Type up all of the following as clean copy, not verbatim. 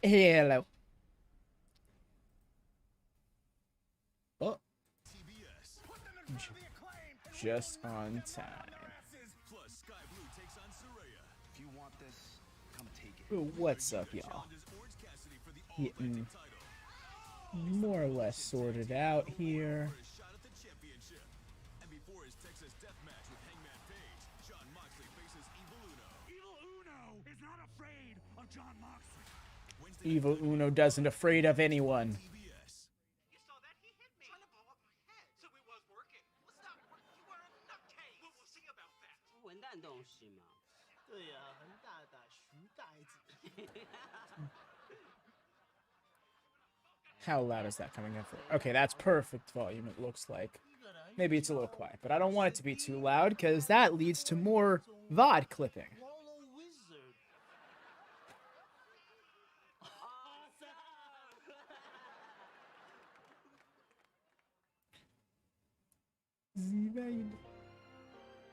Hello. Oh. Just on time. Ooh, what's up, y'all? Getting more or less sorted out here. Evil Uno doesn't afraid of anyone. How loud is that coming in for? Okay, that's perfect volume, it looks like. Maybe it's a little quiet, but I don't want it to be too loud because that leads to more VOD clipping.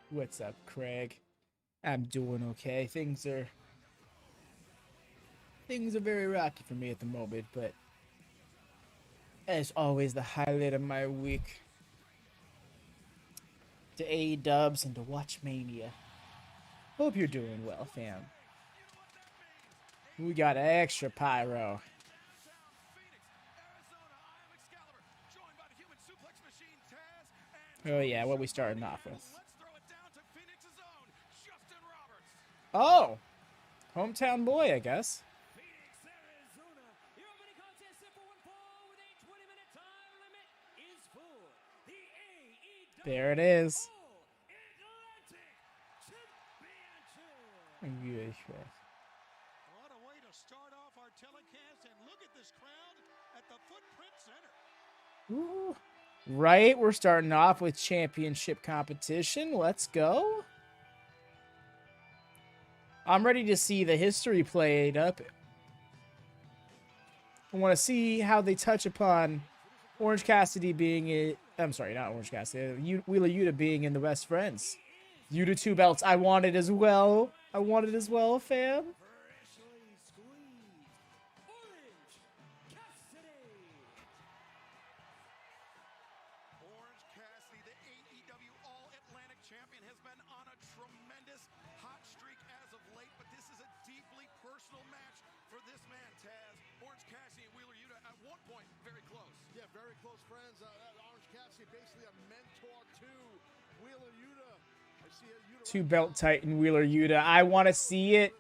What's up, Craig? I'm doing okay. Things are very rocky for me at the moment, but as always, the highlight of my week to AEW and to WatchMania. Hope you're doing well, fam. We got extra pyro. Oh yeah, what are we starting off with? Oh! Hometown boy, I guess. There it is. What a way to start off our telecast, and look at this crowd at the Footprint Center. Ooh. Right, we're starting off with championship competition. Let's go. I'm ready to see the history played up. I want to see how they touch upon Orange Cassidy being it. I'm sorry, not Orange Cassidy. Wheeler Yuta being in the best friends. Yuta 2 belts. I want it as well. I want it as well, fam. Orange Cassidy, the AEW All-Atlantic Champion, has been on a tremendous hot streak as of late, but this is a deeply personal match for this man, Taz. Orange Cassidy and Wheeler Yuta at one point very close. Yeah, very close friends. Orange Cassidy basically a mentor to Wheeler Yuta. I see Yuta 2 belt titan Wheeler Yuta. I want to see it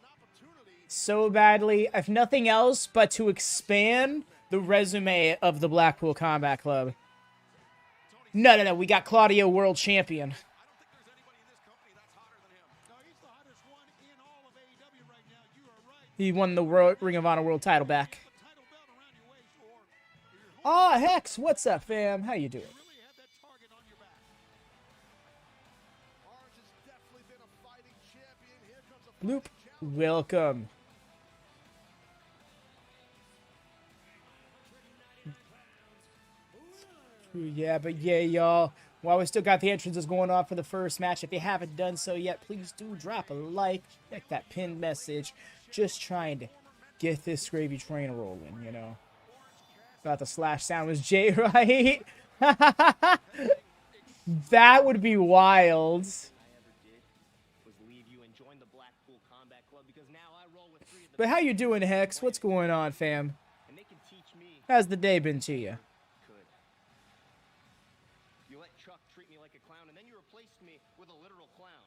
so badly, if nothing else, but to expand the resume of the Blackpool Combat Club. No, we got Claudio world champion. I don't think there's anybody in this company that's hotter than him. No, he's the hottest one in all of AEW right now. You are right. He won the Ring of Honor world title back. Title belt around your waist, or you're Ah, Hex, what's up, fam? How you doing? really had that target on your back. Orange has definitely been a fighting champion. Here comes a Bloop. fighting Welcome. Yeah, y'all. While we still got the entrances going on for the first match, if you haven't done so yet, please do drop a like. Check that pinned message. Just trying to get this gravy train rolling, you know. Thought the slash sound was Jay, right? That would be wild. But how you doing, Hex? What's going on, fam? How's the day been to you? You let Chuck treat me like a clown, and then you replaced me with a literal clown.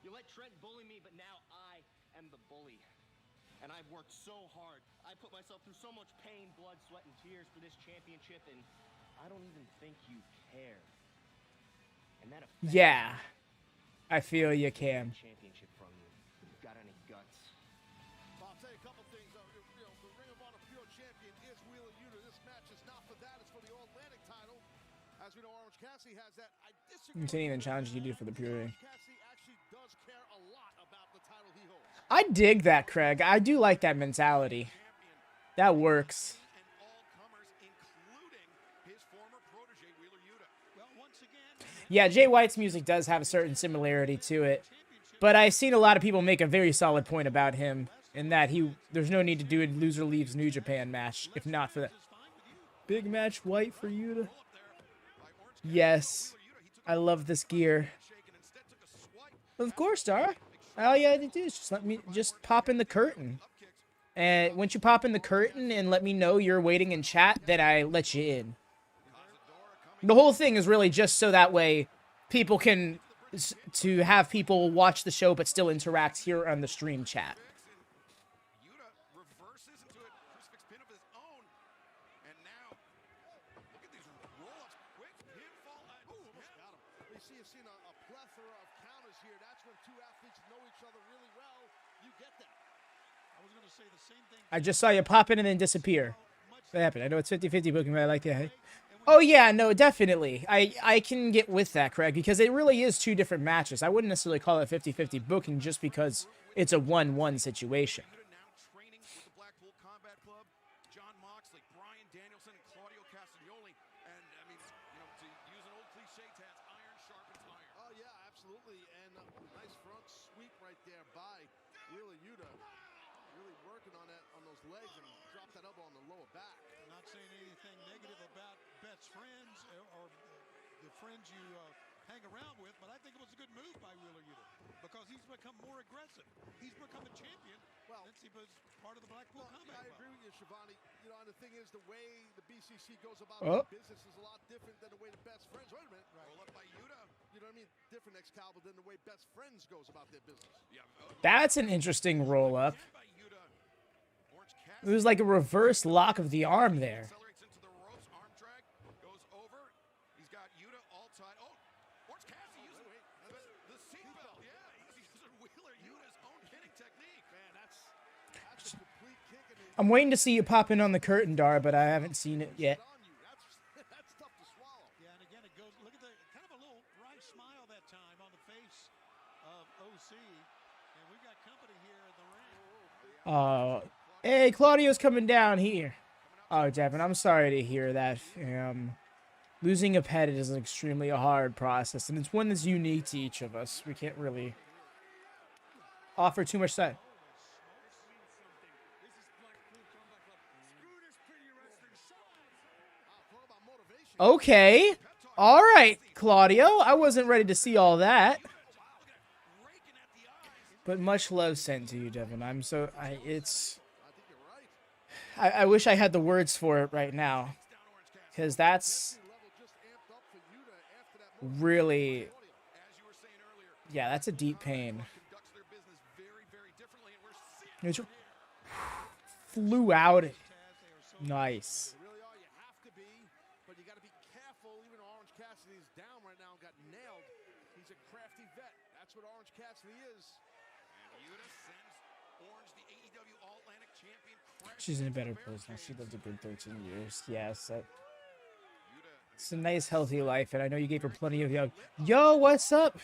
You let Trent bully me, but now I am the bully. And I've worked so hard. I put myself through so much pain, blood, sweat, and tears for this championship, and I don't even think you care. And that affects Yeah. I feel you, Cam. championship from you. If you've got any guts. I'll tell you a couple things. The Ring of Honor Pure Champion is Wheeler Yuta. This match is not for that. It's for the All-Atlantic title. As we know, Orange Cassidy has that. I disagree. Continuing the challenge you do for the Pure. Cassidy actually does care a lot about the title he holds. I dig that, Craig. I do like that mentality. That works. And all comers, including his former protege, Wheeler Yuta. Well, once again, Yeah, Jay White's music does have a certain similarity to it. But I've seen a lot of people make a very solid point about him in that there's no need to do a loser leaves New Japan match if not for that. Big match white for Yuta. Yes, I love this gear. Of course, Dara. All you had to do is just pop in the curtain. And once you pop in the curtain and let me know you're waiting in chat, then I let you in. The whole thing is really just so that way people can have people watch the show but still interact here on the stream chat. Yuta reverses into a crucifix pin of his own. And now, look at these roll-ups. Quick pinfall. Almost got him. You see, you've seen a plethora of counters here. That's when two athletes know each other really well. You get that. I was going to say the same thing. I just saw you pop in and then disappear. What happened? I know it's 50-50 booking, but I like that. Oh yeah, no, definitely. I can get with that, Craig, because it really is two different matches. I wouldn't necessarily call it 50-50 booking just because it's a 1-1 situation. Now training with the Blackpool Combat Club, Jon Moxley, Bryan Danielson, and Claudio Castagnoli. And I mean, you know, to use an old cliche, Taz, iron sharpens iron. Oh, yeah, absolutely. And nice front sweep right there by Wheeler Yuta. Really working on those legs and dropped that elbow on the lower back. Not saying anything negative about best friends or the friends you hang around with, but I think it was a good move by Wheeler Yuta because he's become more aggressive. He's become a champion since he was part of the Blackpool Combat Club. I agree with you, Schiavone. You know, and the thing is, the way the BCC goes about their business is a lot different than the way the best friends. Wait a minute. Right. Roll up by Yuta. You know what I mean? Different Excalibur than the way best friends goes about their business. Yeah. That's an interesting roll-up. By Yuta. Orange It was like a reverse lock of the arm there. accelerates into the ropes, arm drag, goes over. He's got Yuta all tied. Oh, Orange Cassidy using the seatbelt. Yeah, he's using Wheeler Yuta's own hitting technique. Man, that's a complete kick in the I'm waiting to see you pop in on the curtain, Dar, but I haven't seen it yet. on you. That's tough to swallow. Yeah, and again, it goes, look at the kind of a little wry smile that time on the face of OC. And we've got company here in the ring. Hey, Claudio's coming down here. Oh, Devin, I'm sorry to hear that. Losing a pet is an extremely hard process, and it's one that's unique to each of us. We can't really offer too much side. Okay. All right, Claudio. I wasn't ready to see all that. But much love sent to you, Devin. I wish I had the words for it right now. Because that's really, yeah, that's a deep pain. It flew out. Nice. You really are. You have to be, but you got to be careful. Even Orange Cassidy is down right now and got nailed. He's a crafty vet. That's what Orange Cassidy is. Yuta sends Orange, the AEW All-Atlantic champion. She's in a better place now. She lived a good 13 years. Yes. It's a nice, healthy life, and I know you gave her plenty of young. Yo, what's up?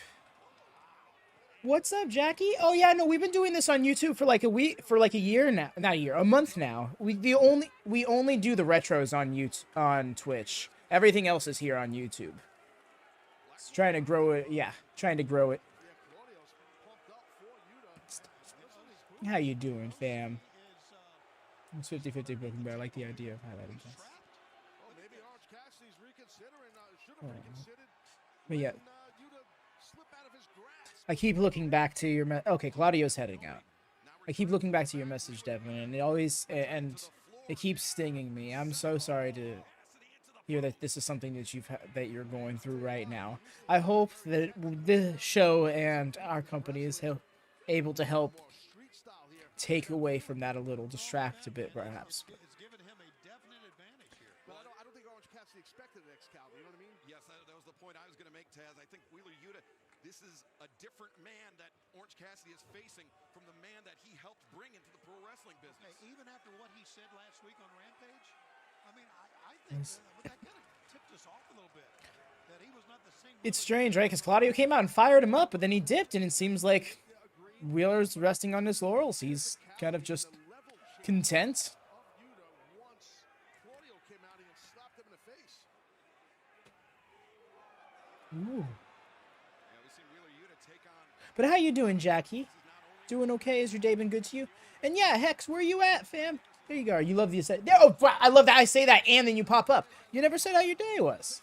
What's up, Jackie? Oh yeah, no, we've been doing this on YouTube for like a week, for like a year now. Not a year, a month now. We only do the retros on on Twitch. Everything else is here on YouTube. It's trying to grow it. Yeah, trying to grow it. How you doing, fam? It's 50-50 broken, but I like the idea of highlighting this. Oh, maybe Orange Cassidy's reconsidering. Should have reconsidered. But yeah. Yuta slip out of his grasp. I keep looking back to your okay, Claudio's heading out. I keep looking back to your message, Devin, and it keeps stinging me. I'm so sorry to hear that this is something that that you're going through right now. I hope that this show and our company is able to help take away from that a little, distract a bit, perhaps. It's given him a definite advantage here. Well, I don't think Orange Cassidy expected an Excalibur. You know what I mean? Yes, that was the point I was going to make, Taz. I think Wheeler Yuta, this is a different man that Orange Cassidy is facing from the man that he helped bring into the pro wrestling business. Hey, even after what he said last week on Rampage, I mean, I think that kind of tipped us off a little bit. That he was not the same. It's strange, right? Because Claudio came out and fired him up, but then he dipped, and it seems like Wheeler's resting on his laurels. He's kind of just content. Once Claudio came out, he slapped him in the face. Ooh. Yeah, we've seen Wheeler Yuta take on But how you doing, Jackie? not only Doing okay? Has your day been good to you? And yeah, Hex, where you at, fam? There you go. You love the oh, wow, I love that I say that and then you pop up. You never said how your day was.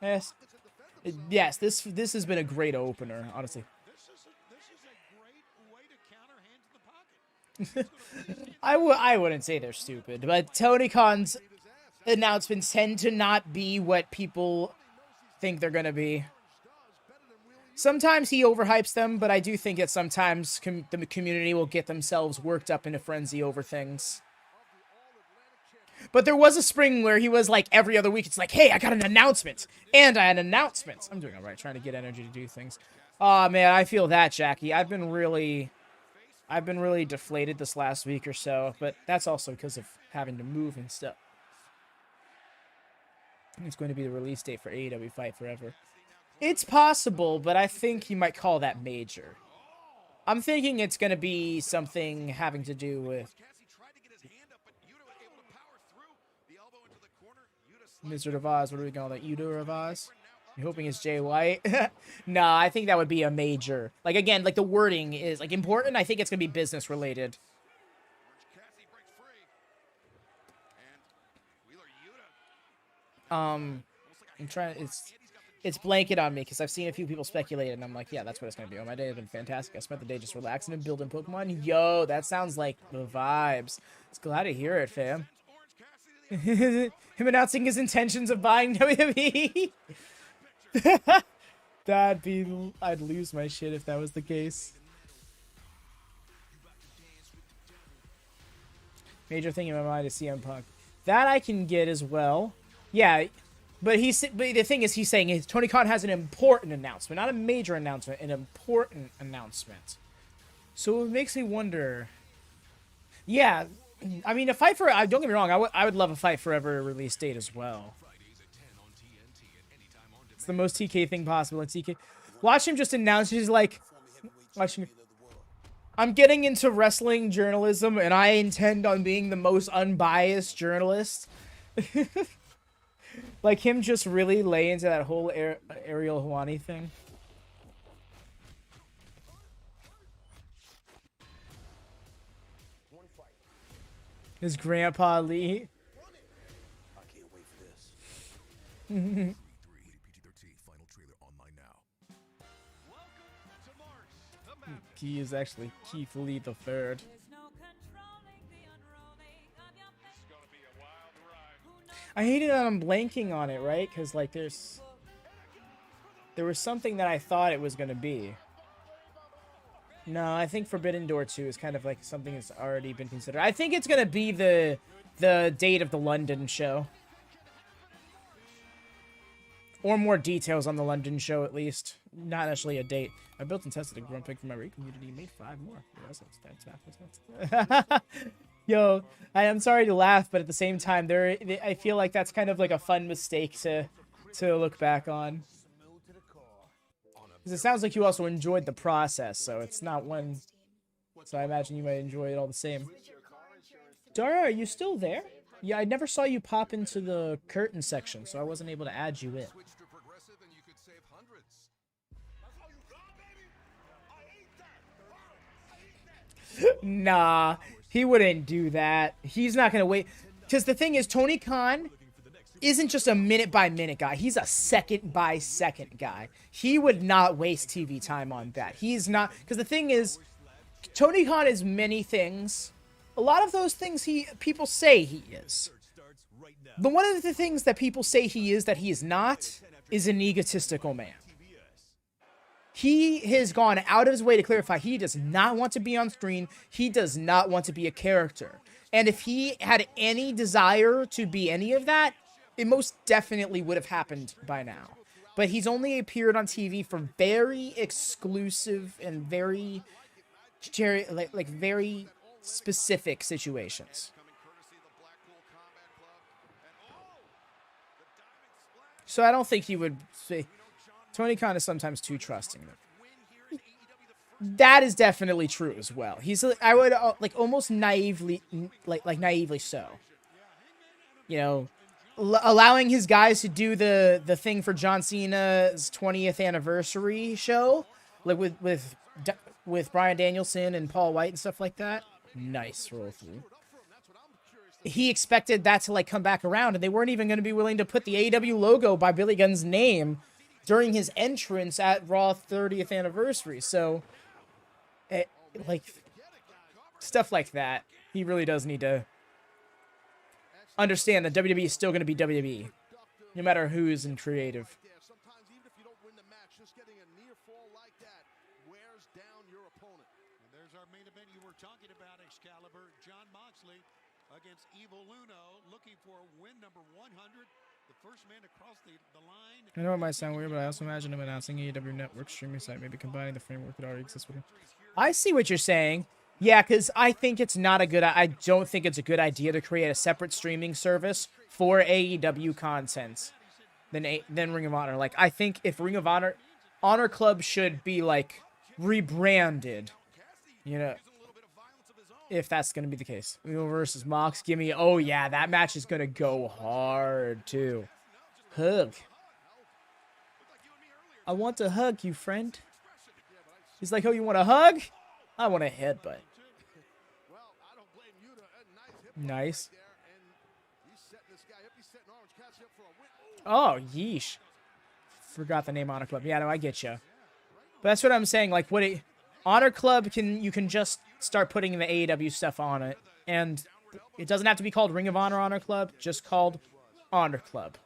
Yes. Yes, this has been a great opener, honestly. This is a great way to counter hands in the pocket. I wouldn't say they're stupid, but Tony Khan's announcements tend to not be what people think they're gonna be. Sometimes he overhypes them, but I do think that sometimes the community will get themselves worked up in a frenzy over things. But there was a spring where he was like every other week. It's like, hey, I got an announcement, and I had announcements. I'm doing all right, trying to get energy to do things. Oh man, I feel that, Jackie. I've been really deflated this last week or so, but that's also because of having to move and stuff. It's going to be the release date for AEW Fight Forever. It's possible, but I think you might call that major. I'm thinking it's going to be something having to do with Wizard of Oz. What are we calling that? Yuta of Oz? You're hoping it's Jay White? Nah, I think that would be a major. Like, again, like the wording is like important. I think it's going to be business related. I'm trying. It's blanket on me because I've seen a few people speculate, and I'm like, yeah, that's what it's gonna be. Oh, my day has been fantastic. I spent the day just relaxing and building Pokemon. Yo, that sounds like the vibes. It's glad to hear it, fam. Him announcing his intentions of buying WWE. I'd lose my shit if that was the case. Major thing in my mind is CM Punk. That I can get as well. Yeah, but the thing is, he's saying Tony Khan has an important announcement, not a major announcement, an important announcement. So it makes me wonder. Yeah, I mean, a Fight for don't get me wrong, I would love a Fight Forever release date as well. It's the most TK thing possible in TK. Watch him just announce. He's like, watching. I'm getting into wrestling journalism, and I intend on being the most unbiased journalist. Like him just really lay into that whole Ariel Helwani thing. His grandpa Lee. I can't wait for this. He is actually Keith Lee the Third. I hated that I'm blanking on it, right? Because like there was something that I thought it was gonna be. No, I think Forbidden Door 2 is kind of like something that's already been considered. I think it's gonna be the date of the London show. Or more details on the London show, at least. Not actually a date. I built and tested a grunt pick for my raid community. Made 5 more. Yo, I am sorry to laugh, but at the same time, I feel like that's kind of like a fun mistake to look back on. Because it sounds like you also enjoyed the process, so it's not one. So I imagine you might enjoy it all the same. Dara, are you still there? Yeah, I never saw you pop into the curtain section, so I wasn't able to add you in. Nah, he wouldn't do that. He's not gonna wait. Because the thing is, Tony Khan isn't just a minute-by-minute guy. He's a second-by-second guy. He would not waste TV time on that. He's not... Because the thing is, Tony Khan is many things. A lot of those things people say he is. But one of the things that people say he is that he is not is an egotistical man. He has gone out of his way to clarify he does not want to be on screen. He does not want to be a character. And if he had any desire to be any of that, it most definitely would have happened by now. But he's only appeared on TV for very exclusive and very, like very specific situations. So I don't think he would say... Tony Khan is sometimes too trusting. That is definitely true as well. He's, I would like almost naively, like naively so. You know, allowing his guys to do the thing for John Cena's 20th anniversary show, like with with Bryan Danielson and Paul White and stuff like that. Nice roll through. He expected that to like come back around, and they weren't even going to be willing to put the AEW logo by Billy Gunn's name during his entrance at Raw 30th anniversary. So, like, stuff like that, he really does need to understand that WWE is still going to be WWE, no matter who's in creative. Sometimes even if you don't win the match, just getting a near fall like that wears down your opponent. And there's our main event you were talking about, Excalibur. Jon Moxley against Evil Uno, looking for win number 100. The first man across the line. I know it might sound weird, but I also imagine him announcing AEW Network streaming site, maybe combining the framework that already exists with him. I see what you're saying. Yeah, because I think it's not a good... I don't think it's a good idea to create a separate streaming service for AEW content than Ring of Honor. Like, I think if Ring of Honor Club should be, like, rebranded, you know, if that's going to be the case. Uno versus Mox, give me... Oh, yeah, that match is going to go hard, too. Hug. I want to hug you, friend. He's like, oh, you want a hug? I want a headbutt. Nice. Oh, yeesh. Forgot the name Honor Club. Yeah, no, I get you. But that's what I'm saying. Like, Honor Club you can just start putting the AEW stuff on it, and it doesn't have to be called Ring of Honor Club. Just called Honor Club.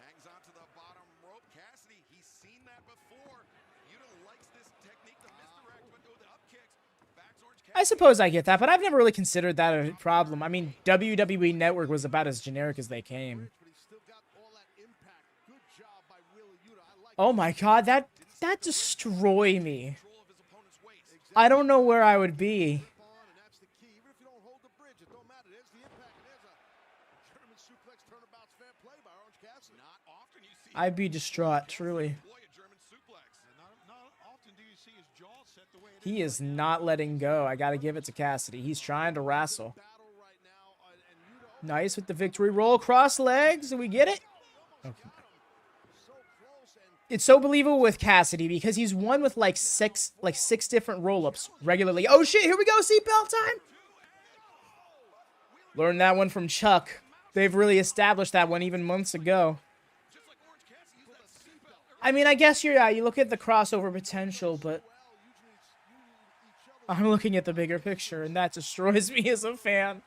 Hangs onto the bottom rope. Cassidy, he's seen that before. Yuta likes this technique to misdirect with the up kicks. Backs Orange Cassidy. I suppose I get that, but I've never really considered that a problem. I mean, WWE Network was about as generic as they came. Oh my god, that destroyed me. I don't know where I would be. I'd be distraught, truly. He is not letting go. I gotta give it to Cassidy. He's trying to wrestle. Nice with the victory roll. Cross legs. Do we get it? Okay. It's so believable with Cassidy because he's won with like six different roll-ups regularly. Oh shit, here we go, seatbelt time! Learned that one from Chuck. They've really established that one even months ago. I mean, I guess you look at the crossover potential, but I'm looking at the bigger picture, and that destroys me as a fan.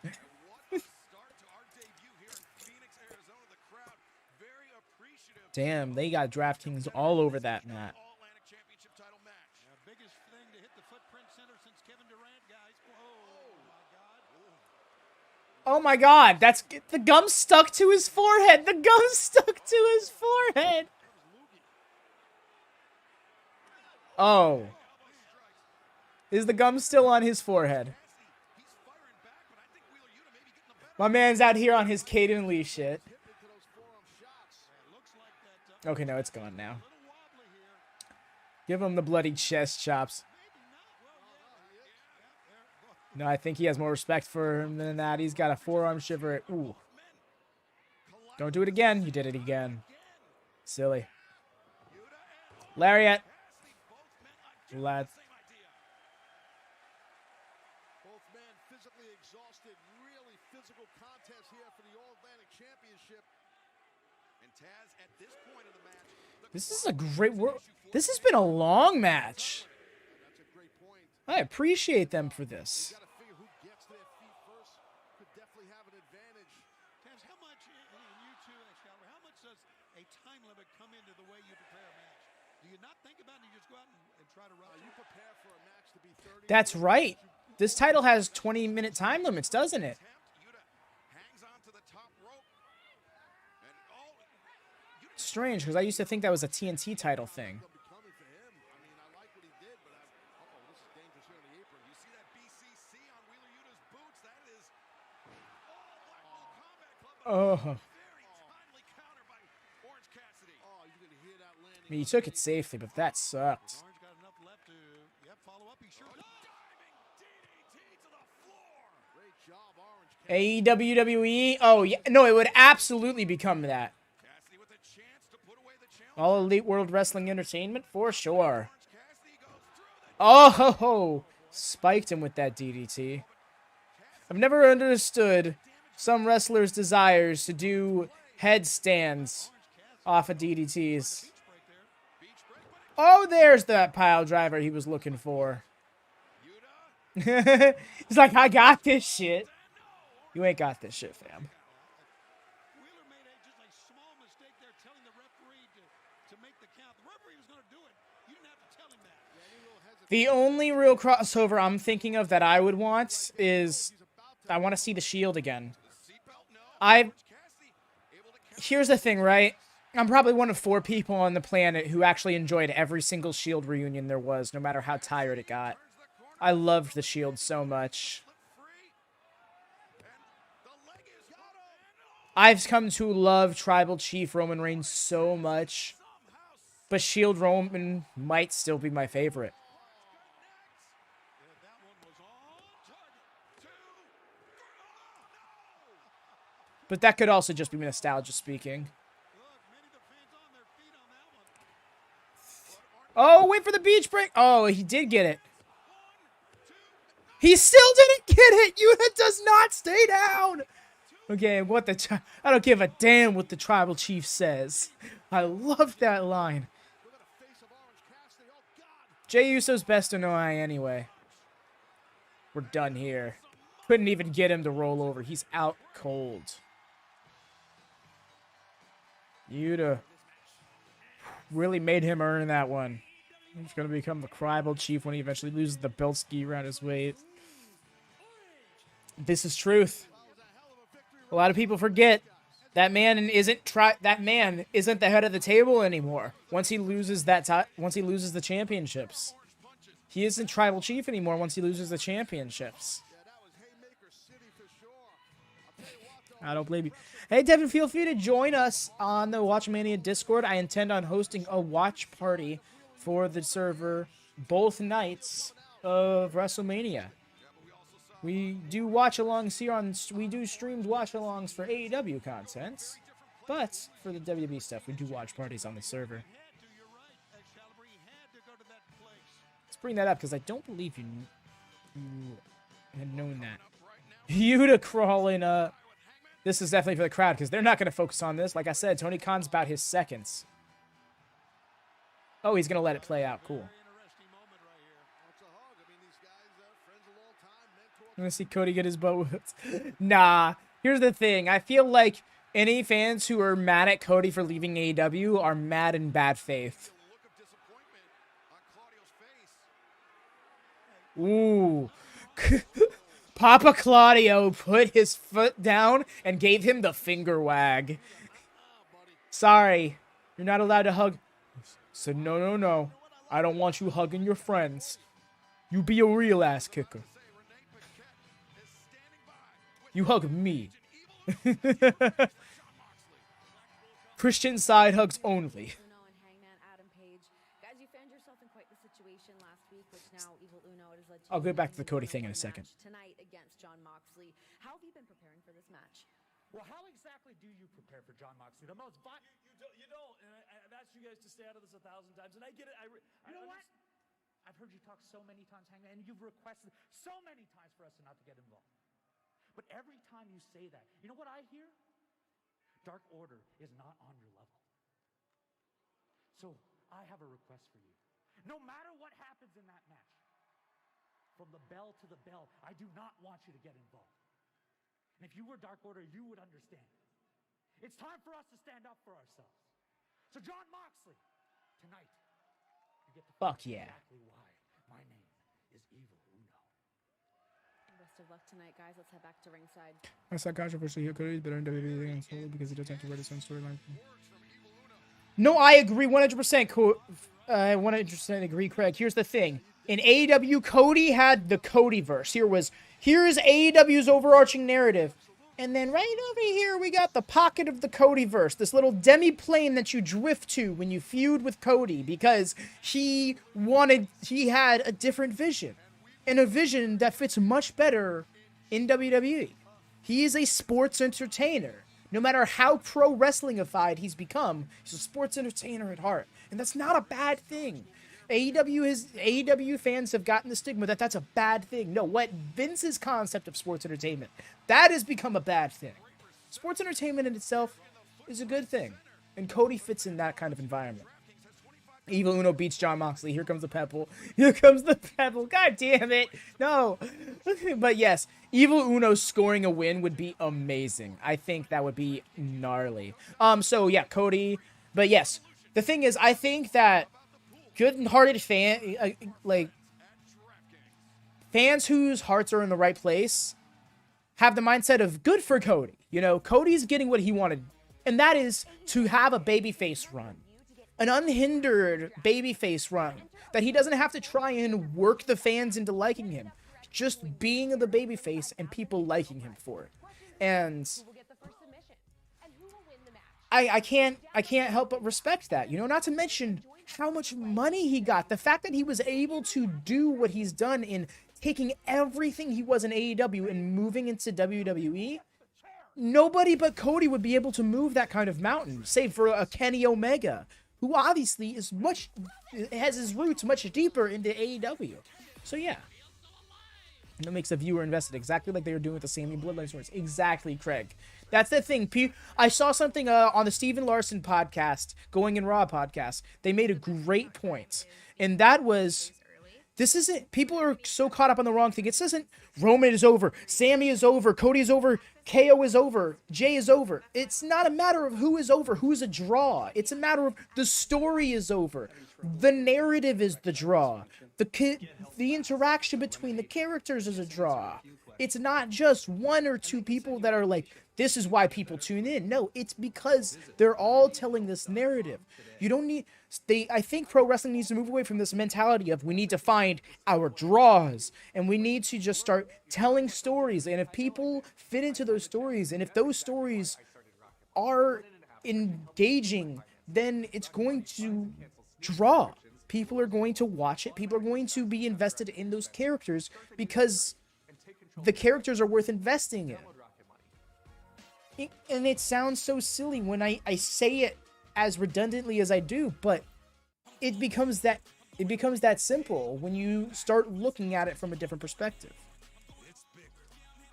Damn, they got DraftKings all over that mat. Oh my god, that's the gum stuck to his forehead. The gum stuck to his forehead. Oh. Is the gum still on his forehead? My man's out here on his Caden Lee shit. Okay, no, it's gone now. Give him the bloody chest chops. No, I think he has more respect for him than that. He's got a forearm shiver. Ooh. Don't do it again. You did it again. Silly. Lariat. Lads. Both men physically exhausted. Really physical contest here for the All-Atlantic Championship. And Taz, at this point of the match, This is a great work. This has been a long match. That's a great point. I appreciate them for this. You got to figure who gets to their feet first could definitely have an advantage. Taz, how much, and you too, Excalibur, how much does a time limit come into the way you prepare a match? Do you not think about it? You just go out and try to run? You prepare for a match to be 30. That's right. This title has 20-minute time limits, doesn't it? Yuta hangs onto the top rope. And Yuta Strange, because I used to think that was a TNT title thing. Coming for him. I mean, I like what he did, but this is dangerous here on the apron. You see that BCC on Wheeler Yuta's boots? That is Blackpool Combat Club. Oh. Very timely counter by Orange Cassidy. Oh, you can hear that landing. I mean, he took it safely, but that sucked. Orange got enough left to follow up. He sure does. Diving DDT to the floor. Great job, Orange. AEW. Oh, yeah. No, it would absolutely become that. Cassidy with a chance to put away the challenge. All Elite World Wrestling Entertainment, for sure. Cassidy goes through the Oh, ho, ho. Spiked him with that DDT. I've never understood some wrestlers' desires to do headstands off of DDTs. Oh, there's that pile driver he was looking for. He's like, I got this shit. You ain't got this shit, fam. Wheeler made just a small mistake there telling the referee to make the count. The referee was going to do it. You didn't have to tell him that. The only real crossover I'm thinking of that I would want is I want to see the Shield again. Here's the thing, right? I'm probably one of 4 people on the planet who actually enjoyed every single Shield reunion there was, no matter how tired it got. I loved the Shield so much. I've come to love Tribal Chief Roman Reigns so much, but Shield Roman might still be my favorite. But that could also just be nostalgia speaking. Oh, wait for the beach break. Oh, he did get it. He still didn't get it. Yuta does not stay down. Okay, I don't give a damn what the Tribal Chief says. I love that line. Jey Uso's best to know I anyway. We're done here. Couldn't even get him to roll over. He's out cold. Yuta really made him earn that one. He's going to become the Tribal Chief when he eventually loses the belt ski around his waist. This is truth. A lot of people forget that man isn't the head of the table anymore. Once he loses the championships, he isn't Tribal Chief anymore. Once he loses the championships, I don't blame you. Hey, Devin, feel free to join us on the WatchMania Discord. I intend on hosting a watch party for the server both nights of WrestleMania. We do watch-alongs here we do streamed watch-alongs for AEW content, but for the WWE stuff, we do watch parties on the server. Let's bring that up because I don't believe you had known that. Yuta crawling up. This is definitely for the crowd because they're not going to focus on this. Like I said, Tony Khan's about his seconds. Oh, he's going to let it play out. Cool. I'm going to see Cody get his butt whipped. Nah. Here's the thing. I feel like any fans who are mad at Cody for leaving AEW are mad in bad faith. Ooh. Papa Claudio put his foot down and gave him the finger wag. Sorry. You're not allowed to hug. Said, no. I don't want you hugging your friends. You be a real ass kicker. You hug me. Christian side hugs only. I'll go back to the Cody thing in a second. Tonight against Jon Moxley. How have you been preparing for this match? Well, how exactly do you prepare for Jon Moxley? The most you don't. And I've asked you guys to stay out of this 1,000 times, and I get it. You know what? I've heard you talk so many times, Hangman, and you've requested so many times for us not to get involved. But every time you say that, you know what I hear? Dark Order is not on your level. So I have a request for you. No matter what happens in that match, from the bell to the bell, I do not want you to get involved. And if you were Dark Order, you would understand. It's time for us to stand up for ourselves. So Jon Moxley, tonight, you get to fuck yeah. Exactly why my name is Evil Uno. Best of luck tonight, guys. Let's head back to ringside. I saw controversial here. Cody is better in WWE and solo because he doesn't have to write his own storyline. No, I agree 100%. 100% agree, Craig. Here's the thing. In AEW, Cody had the Codyverse. Here's AEW's overarching narrative. And then right over here, we got the pocket of the Codyverse. This little demi-plane that you drift to when you feud with Cody. Because he had a different vision. And a vision that fits much better in WWE. He is a sports entertainer. No matter how pro-wrestling-ified he's become, he's a sports entertainer at heart. And that's not a bad thing. AEW fans have gotten the stigma that that's a bad thing. No, what Vince's concept of sports entertainment, that has become a bad thing. Sports entertainment in itself is a good thing, and Cody fits in that kind of environment. Evil Uno beats Jon Moxley. Here comes the pebble. Here comes the pebble. God damn it. No. But yes, Evil Uno scoring a win would be amazing. I think that would be gnarly. So yeah, Cody. But yes, the thing is, I think that good-hearted fans whose hearts are in the right place have the mindset of good for Cody. You know, Cody's getting what he wanted, and that is to have a babyface run. An unhindered babyface run that he doesn't have to try and work the fans into liking him. Just being the babyface and people liking him for it. And I can't help but respect that. You know, not to mention how much money he got. The fact that he was able to do what he's done in taking everything he was in AEW and moving into WWE. Nobody but Cody would be able to move that kind of mountain, save for a Kenny Omega, who obviously has his roots much deeper into AEW. So yeah. That makes the viewer invested, exactly like they were doing with the Sammy Bloodline stories. Exactly, Craig. That's the thing. I saw something on the Steven Larson podcast, Going in Raw podcast. They made a great point. And that was, this isn't, people are so caught up on the wrong thing. It isn't Roman is over, Sammy is over, Cody is over, KO is over, Jay is over. It's not a matter of who is over, who's a draw. It's a matter of the story is over. The narrative is the draw. The interaction between the characters is a draw. It's not just one or two people that are like, this is why people tune in. No, it's because they're all telling this narrative. You don't need... I think pro wrestling needs to move away from this mentality of we need to find our draws and we need to just start telling stories. And if people fit into those stories and if those stories are engaging, then it's going to draw. People are going to watch it. People are going to be invested in those characters because the characters are worth investing in. And it sounds so silly when I say it as redundantly as I do, but it becomes that simple when you start looking at it from a different perspective. It's bigger,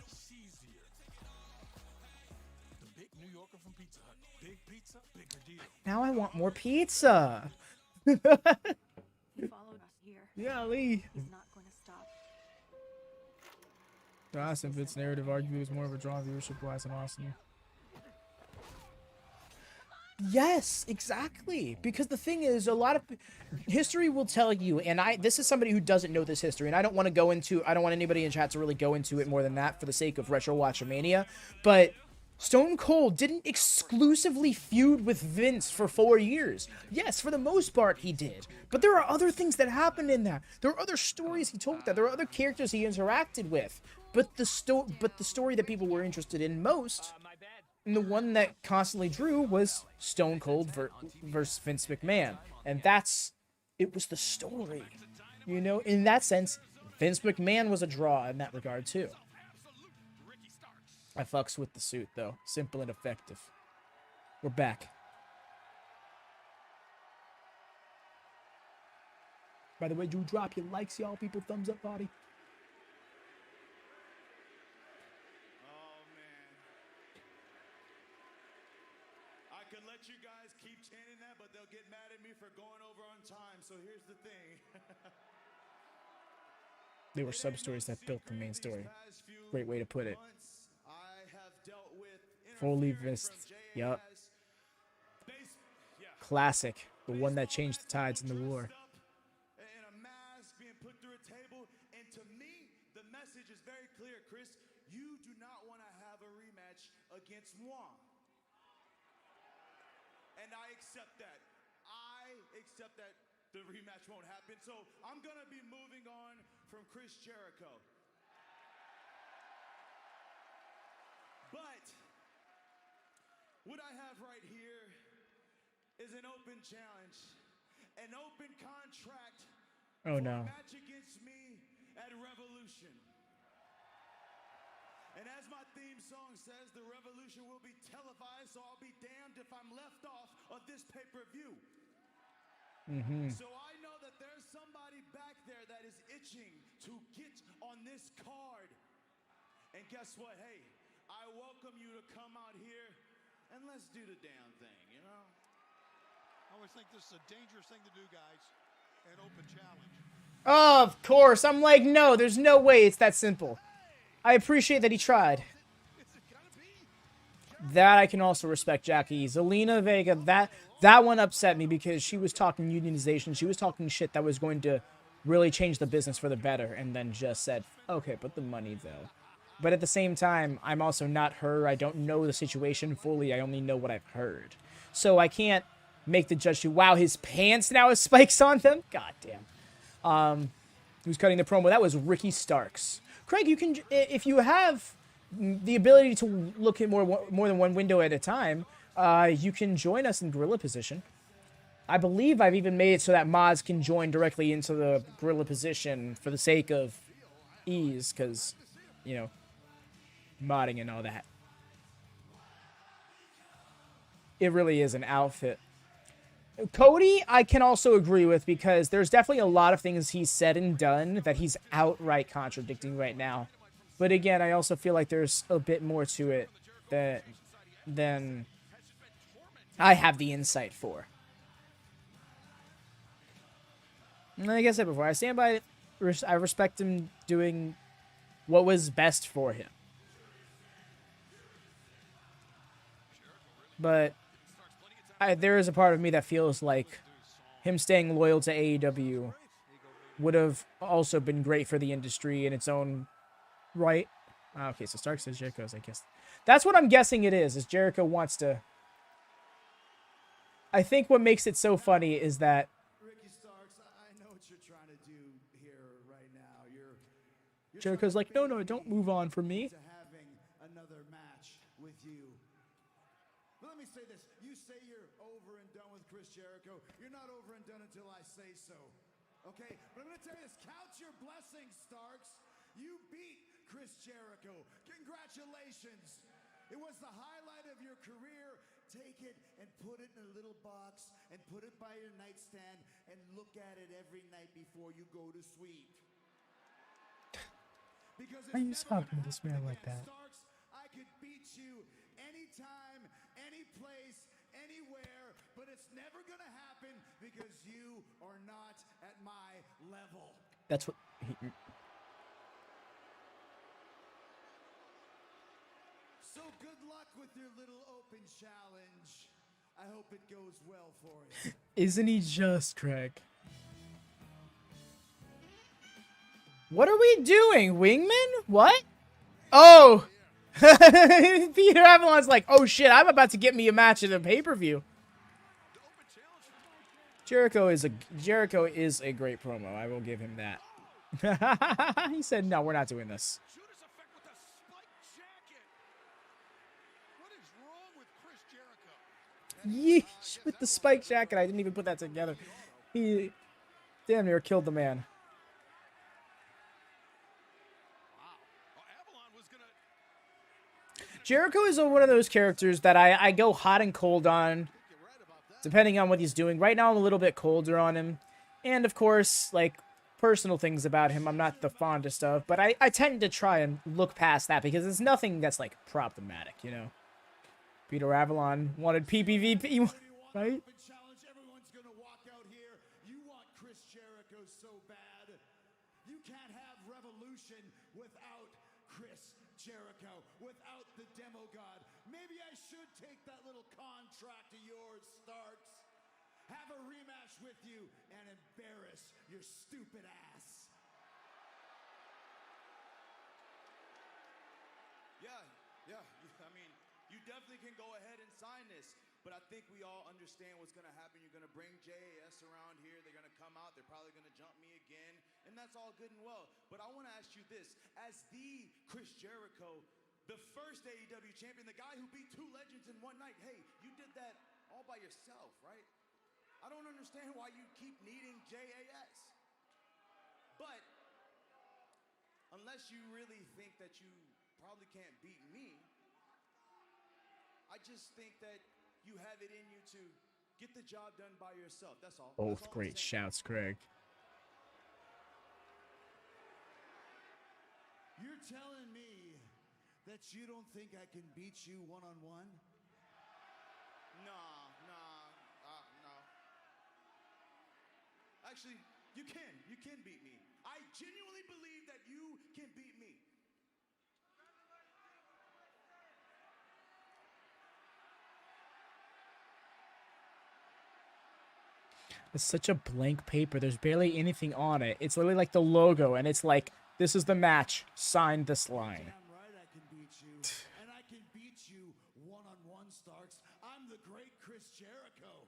cheesier. The big New Yorker from Pizza Hut. Big pizza, bigger deal. Now I want more pizza. He followed us here. Yeah, Lee. He's not going to stop. The Austin Vince narrative arguably was more of a draw viewership-wise than Austin. Yes, exactly. Because the thing is, a lot of history will tell you, and this is somebody who doesn't know this history, and I don't want anybody in chat to really go into it more than that for the sake of Retro WatchaMania, but Stone Cold didn't exclusively feud with Vince for 4 years. Yes, for the most part he did, but there are other things that happened in that. There are other stories he told that. There are other characters he interacted with, but the story that people were interested in most, and the one that constantly drew, was Stone Cold versus Vince McMahon. And it was the story. You know, in that sense, Vince McMahon was a draw in that regard too. I fucks with the suit though. Simple and effective. We're back. By the way, do drop your likes, y'all. People, thumbs up, party. Let you guys keep chanting that, but they'll get mad at me for going over on time. So here's the thing. They were sub-stories that built the main story. Great way to put it. Fully Vist. Yup. Classic. The one that changed the tides in the war. And a mask being put through a table. And to me, the message is very clear, Chris. You do not want to have a rematch against moi. And I accept that. I accept that the rematch won't happen. So I'm going to be moving on from Chris Jericho. But what I have right here is an open challenge, an open contract for a match against me at Revolution. And as my theme song says, the revolution will be televised, so I'll be damned if I'm left off of this pay-per-view. So I know that But there's somebody back there that is itching to get on this card. And guess what? Hey, I welcome you to come out here and let's do the damn thing, you know? I always think this is a dangerous thing to do, guys. An open challenge. Of course. I'm like, no, there's no way it's that simple. I appreciate that he tried. That I can also respect Jackie. Zelina Vega, that one upset me because she was talking unionization. She was talking shit that was going to really change the business for the better, and then just said, okay, but the money though. But at the same time, I'm also not her. I don't know the situation fully. I only know what I've heard. So I can't make the judge to, wow, his pants now have spikes on them? God damn. Who's cutting the promo? That was Ricky Starks. Craig, you can, if you have the ability to look at more than one window at a time, you can join us in gorilla position. I believe I've even made it so that mods can join directly into the gorilla position for the sake of ease, because, you know, modding and all that. It really is an outfit. Cody, I can also agree with, because there's definitely a lot of things he's said and done that he's outright contradicting right now. But again, I also feel like there's a bit more to it than I have the insight for. And like I said before, I stand by it. I respect him doing what was best for him. But there is a part of me that feels like him staying loyal to AEW would have also been great for the industry in its own right. Okay, so Stark says Jericho's, I guess. That's what I'm guessing it is Jericho wants to... I think what makes it so funny is that... Ricky Starks, I know what you're trying to do here right now. You're Jericho's like, no, don't move on from me. to having another match with you. But let me say this. You say you're over and done with Chris Jericho. You're not over and done until I say so. Okay? But I'm going to tell you this. Count your blessings, Starks. You beat Chris Jericho. Congratulations. It was the highlight of your career. Take it and put it in a little box and put it by your nightstand and look at it every night before you go to sleep. Because Why are you talking to this man like that? Starks, I could beat you anytime, any place, anywhere, but it's never gonna happen because you are not at my level. That's what... So good luck with your little open challenge. I hope it goes well for you. Isn't he just, Craig? What are we doing, Wingman? What? Oh! Peter Avalon's like, oh shit, I'm about to get me a match at a pay-per-view. Jericho is a great promo. I will give him that. He said, no, we're not doing this. Judas effect with the spike jacket. What is wrong with Chris Jericho? Yeesh, with the spike jacket. I didn't even put that together. He damn near killed the man. Jericho is one of those characters that I go hot and cold on, depending on what he's doing. Right now, I'm a little bit colder on him. And, of course, like, personal things about him I'm not the fondest of. But I tend to try and look past that because it's nothing that's, like, problematic, you know? Peter Avalon wanted PPVP, right? Everyone's gonna walk out here. You want Chris Jericho so bad. You can't have Revolution without Chris Jericho, without the Demo God. Maybe I should take that little contract of yours, Starks. Have a rematch with you and embarrass your stupid ass. Yeah. I mean, you definitely can go ahead and sign this, but I think we all understand what's going to happen. You're going to bring JAS around here. They're going to come out. They're probably going to jump me again, and that's all good and well. But I want to ask you this. As the Chris Jericho, the first AEW champion, the guy who beat two legends in one night, hey, you did that all by yourself, right? I don't understand why you keep needing JAS. But unless you really think that you probably can't beat me, I just think that you have it in you to get the job done by yourself. That's all. Both great shouts, Craig. You're telling me that you don't think I can beat you one-on-one? No. Actually, you can. You can beat me. I genuinely believe that you can beat me. It's such a blank paper. There's barely anything on it. It's literally like the logo, and it's like, this is the match. Sign this line. Damn right I can beat you. And I can beat you one-on-one, Starks. I'm the great Chris Jericho.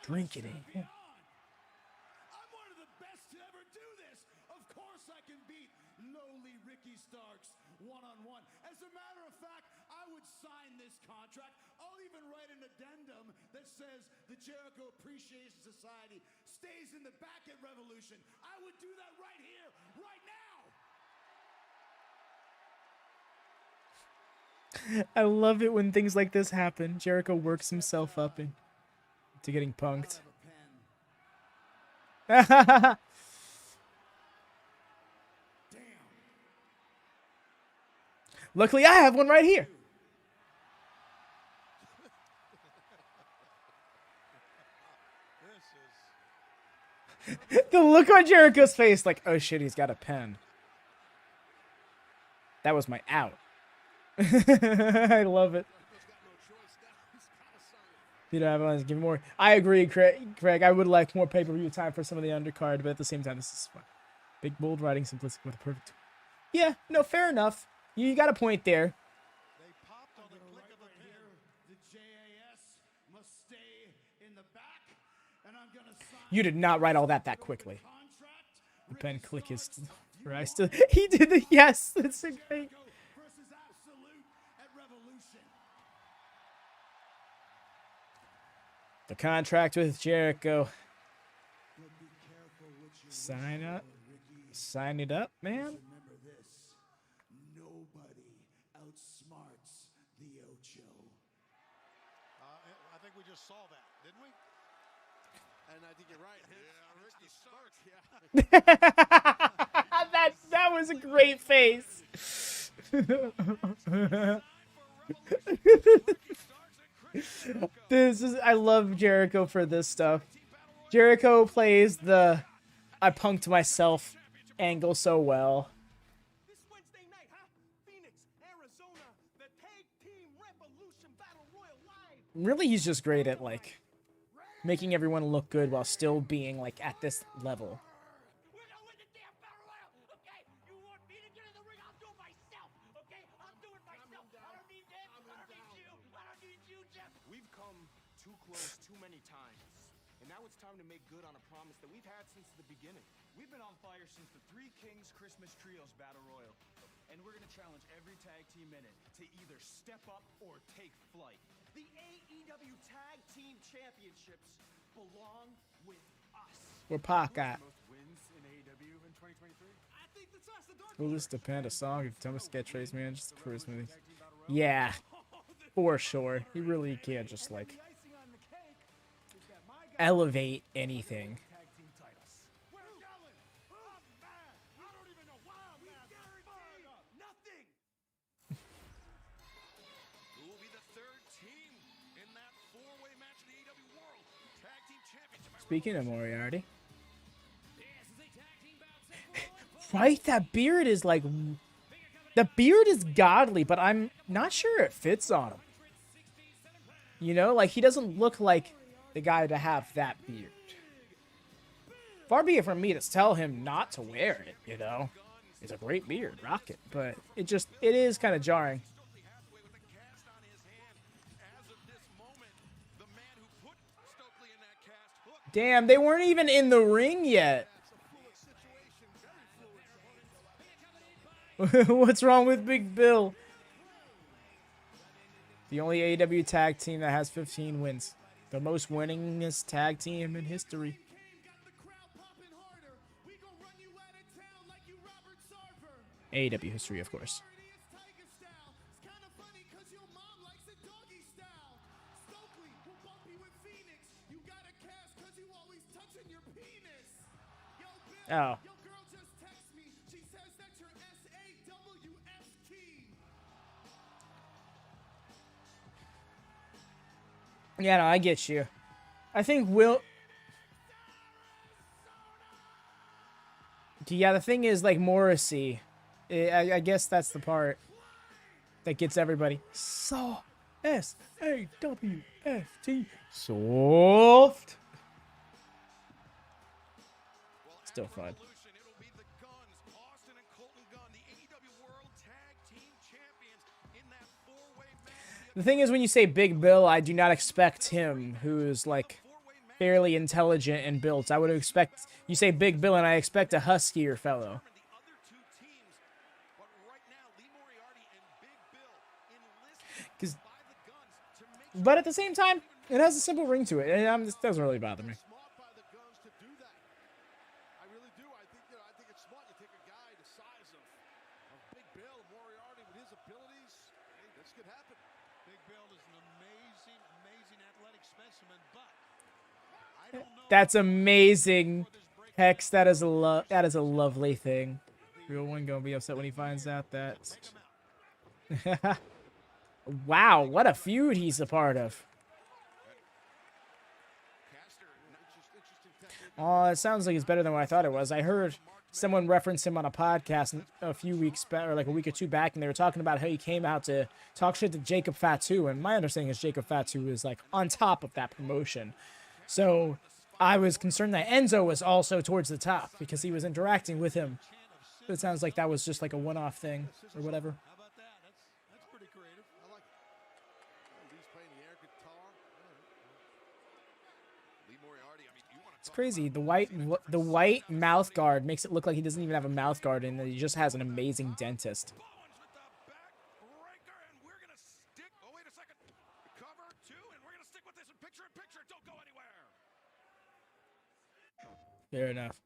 Drink it in. I'm one of the best to ever do this. Of course I can beat lowly Ricky Starks one-on-one. As a matter of fact, I would sign this contract. I'll even write an addendum that says the Jericho Appreciation Society stays in the back at Revolution. I would do that right here, right now. I love it when things like this happen. Jericho works himself up into getting punked. Luckily, I have one right here. The look on Jericho's face, like, oh shit, he's got a pen. That was my out. I love it. You know, give me more. I agree, Craig. I would like more pay-per-view time for some of the undercard, but at the same time, this is fun. Big, bold writing, simplistic with a perfect. Yeah, no, fair enough. You got a point there. They popped on the click of a pin. The JAS must stay in the back, and I'm gonna sign. You did not write all that quickly. The pen click is. I still. He did the yes. That's a great. Versus Absolute at Revolution. The contract with Jericho. But be careful what you Sign wish up. for, Ricky. Sign it up, man. Remember this. Nobody outsmarts the Ocho. I think we just saw that, didn't we? And I think you're right. Yeah, Ricky Starks, yeah. that was a great face. I love Jericho for this stuff. Jericho plays the I punked myself angle so well. This Wednesday night, huh? Phoenix, Arizona, the Tag Team Revolution Battle Royal Live. Really, he's just great at like making everyone look good while still being like at this level. We're gonna win the damn Battle Royal, okay? You want me to get in the ring? I'll do it myself, okay? I'll do it myself. I don't need them. I don't need you. I don't need you, Jeff. We've come too close too many times. And now it's time to make good on a promise that we've had since the beginning. We've been on fire since the Three Kings Christmas Trios Battle Royal. And we're going to challenge every tag team in it to either step up or take flight. The AEW Tag Team Championships belong with us. Where Pac at? Most wins in AEW in 2023? I think that's us, the Dark Will this depend a song? If Thomas sketch race, man, just cruise movies. Yeah, for sure. He really can't just like elevate anything. We're yelling. I'm mad. I don't even know why I'm mad. Nothing. Who will be the third team in that four-way match in the AEW World Tag Team Championship? Speaking of Moriarty. Right? That beard is like... The beard is godly, but I'm not sure it fits on him. You know? Like, he doesn't look like the guy to have that beard. Far be it from me to tell him not to wear it, you know? It's a great beard. Rock it. But it is kind of jarring. Damn, they weren't even in the ring yet. What's wrong with Big Bill? The only AEW tag team that has 15 wins. The most winningest tag team in history. AEW history, of course. Oh. Yeah, no, I get you. I think Will. Yeah, the thing is, like, Morrissey. I guess that's the part that gets everybody. So, S-A-W-F-T. Soft. Still fun. It'll be the Guns, Austin and Colton Gunn, the AEW World Tag Team Champions in that four-way match. The thing is, when you say Big Bill, I do not expect him, who's, like, fairly intelligent and built. I would expect, you say Big Bill, and I expect a huskier fellow. The other two teams, but right now, Lee Moriarty and Big Bill enlisted by the Guns to make But at the same time, it has a simple ring to it, and this doesn't really bother me. Smart by the Guns to do that. I really do. I think it's smart. You take a guy the size of Big Bill, Moriarty with his abilities. Hey, this could happen. Big Bill is an amazing, amazing athletic specimen, but I don't know. That's amazing, Hex. That is a lovely thing. Real one gonna be upset when he finds out that. Wow, what a feud he's a part of. Oh, it sounds like it's better than what I thought it was. I heard someone reference him on a podcast a few weeks back, or like a week or two back, and they were talking about how he came out to talk shit to Jacob Fatu, and my understanding is Jacob Fatu is like on top of that promotion. So I was concerned that Enzo was also towards the top because he was interacting with him. But it sounds like that was just like a one-off thing or whatever. How about that? That's pretty creative. I like it. Lee's playing the air guitar. All right. Lee Moriarty. I mean, you want to It's crazy. The white mouth guard makes it look like he doesn't even have a mouth guard, and he just has an amazing dentist. Bowens with the backbreaker, and we're gonna stick. Oh, wait a second. Cover two, and we're gonna stick with this in picture. Don't go anywhere. Fair enough.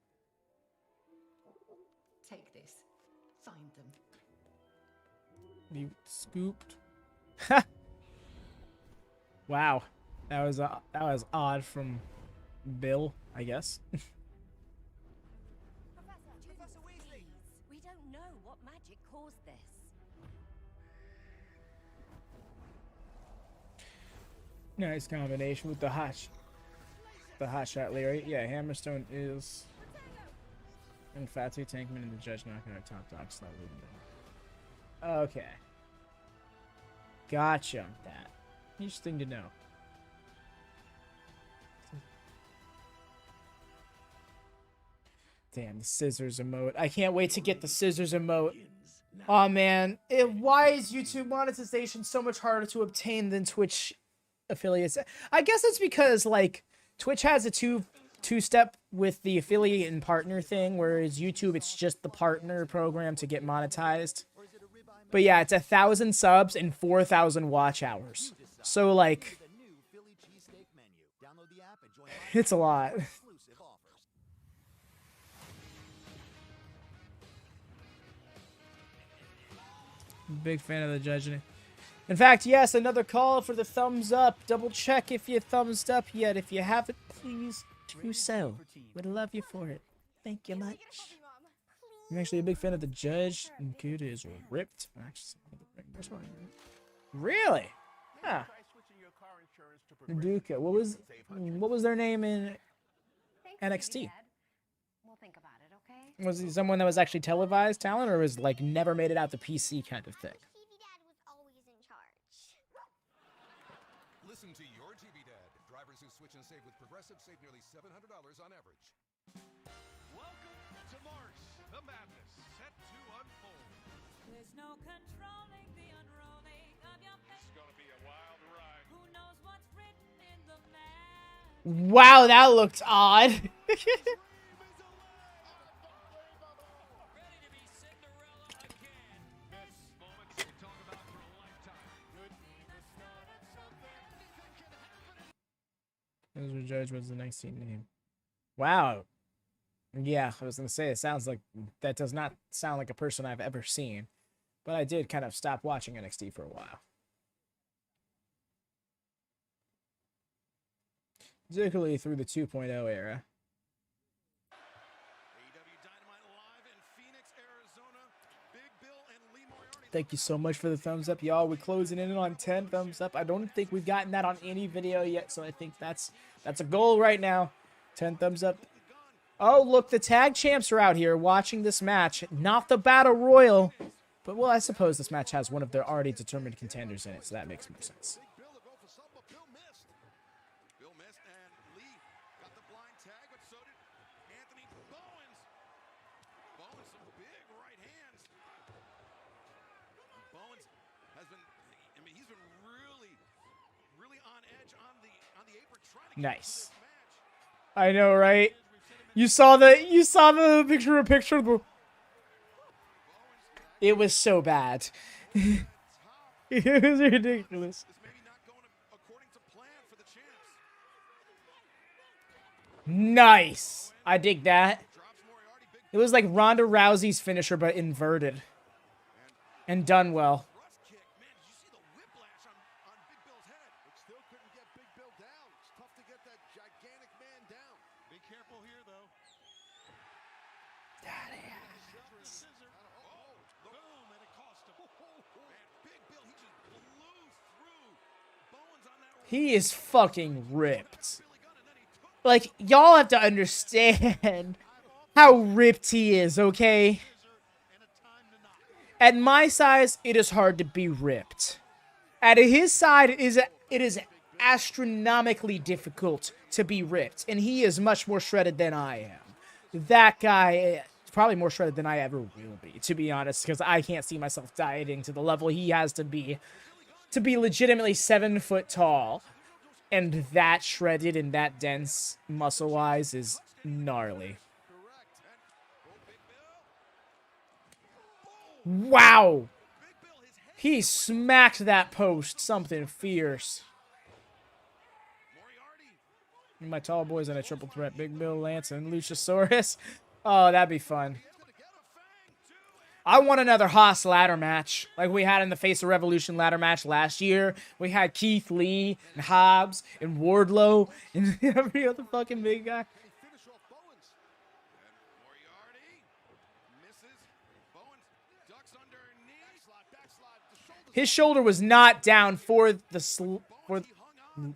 Take this. Find them. You scooped. Wow, that was odd from Bill, I guess. Professor Weasley. We don't know what magic caused this. Nice combination with the hot shot, Larry. Yeah, Hammerstone is. And Fatu, Tankman, and the Judge knocking our top dog slowly. Okay. Gotcha on that. Interesting to know. Damn, the scissors emote. I can't wait to get the scissors emote. Oh man, why is YouTube monetization so much harder to obtain than Twitch affiliates? I guess it's because like Twitch has a two-step with the affiliate and partner thing, whereas YouTube it's just the partner program to get monetized. But yeah, it's 1,000 subs and 4,000 watch hours. So like, it's a lot. Big fan of the judging. In fact, yes, another call for the thumbs up. Double check if you thumbs up yet. If you haven't, please do so. Would love you for it. Thank you much. I'm actually a big fan of the judge. And Kuda is ripped. Really? Huh. Duca. What was their name in NXT? We'll think about it, okay? Was he someone that was actually televised talent, or was like never made it out the PC kind of thing? TV Dad was always in charge. Listen to your TV Dad. Drivers who switch and save with Progressive save nearly $700 on average. Welcome to March. The madness set to unfold. There's no controlling the unrolling of your face. It's gonna be a wild ride. Who knows what's written in the man? Wow, that looked odd. Ready to be Cinderella again. This moment they talk about for a lifetime. Good. Ezra Judge was the next team name. Wow. Yeah, I was gonna say it sounds like that does not sound like a person I've ever seen, but I did kind of stop watching NXT for a while. Particularly through the 2.0 era. AEW Dynamite live in Phoenix, Arizona. Big Bill and Lee Moriarty Thank you so much for the thumbs up, y'all. We're closing in on 10 thumbs up. I don't think we've gotten that on any video yet, so I think that's a goal right now. 10 thumbs up. Oh, look, the tag champs are out here watching this match. Not the Battle Royal, but, well, I suppose this match has one of their already determined contenders in it, so that makes more sense. Bill missed, and Lee got the blind tag, but so did Anthony Bowens. Bowens, some big right hands. Bowens has been, I mean, he's been really on edge on the apron trying to get Nice. this match. I know, right? You saw the picture of the... It was so bad. It was ridiculous. This maybe not going according to plan for the champs. Nice. I dig that. It was like Ronda Rousey's finisher, but inverted. And done well. Rough kick, man, did you see the whiplash on Big Bill's head? But still couldn't get Big Bill down. It's tough to get that gigantic man down. Be careful here, though. Boom, and it cost him. Man, Big Bill, he just blew through Bowens on that. He is fucking ripped. Like, y'all have to understand how ripped he is, okay? At my size, it is hard to be ripped. At his side, it is astronomically difficult to be ripped. And he is much more shredded than I am. That guy is probably more shredded than I ever will be, to be honest, because I can't see myself dieting to the level he has to be legitimately 7 foot tall. And that shredded and that dense muscle-wise is gnarly. Wow! He smacked that post. Something fierce. My tall boys on a triple threat. Big Bill, Lance, and Luchasaurus. Oh, that'd be fun. I want another Haas ladder match like we had in the Face of Revolution ladder match last year. We had Keith Lee and Hobbs and Wardlow and every other fucking big guy. Finish off Bowens. And Moriarty misses. Bowens ducks underneath. Backslide. The shoulder. His shoulder was not down for the Bowens, he hung on. And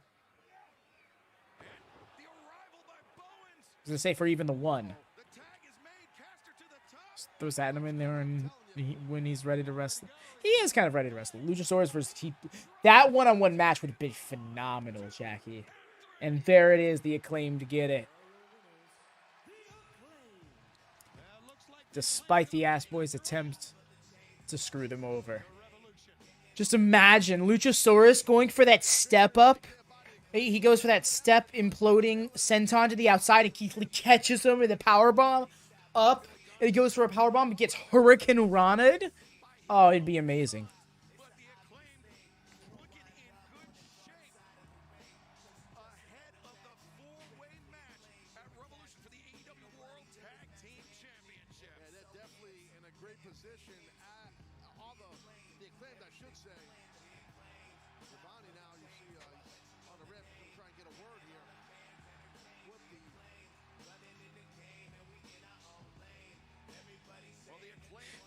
the arrival by Bowens. I was gonna say for even the one. The tag is made. Caster to the top. Throws Adam in there and when he's ready to wrestle. He is kind of ready to wrestle. Luchasaurus versus that one-on-one match would have been phenomenal, Jackie. And there it is, the Acclaimed to get it. Despite the Ass Boys' attempt to screw them over. Just imagine Luchasaurus going for that step up. He goes for that step imploding senton to the outside and Keith Lee catches him with a powerbomb up. And he goes for a powerbomb and gets Hurricane Rana'd. Oh, it'd be amazing. But the Acclaimed looking in good shape. Ahead of the four-way match at Revolution for the AEW World Tag Team Championship. Yeah, they're definitely in a great position. All the Acclaimed, I should say. Schiavone now, you see, he's on the rip. Going to try and get a word here. With the...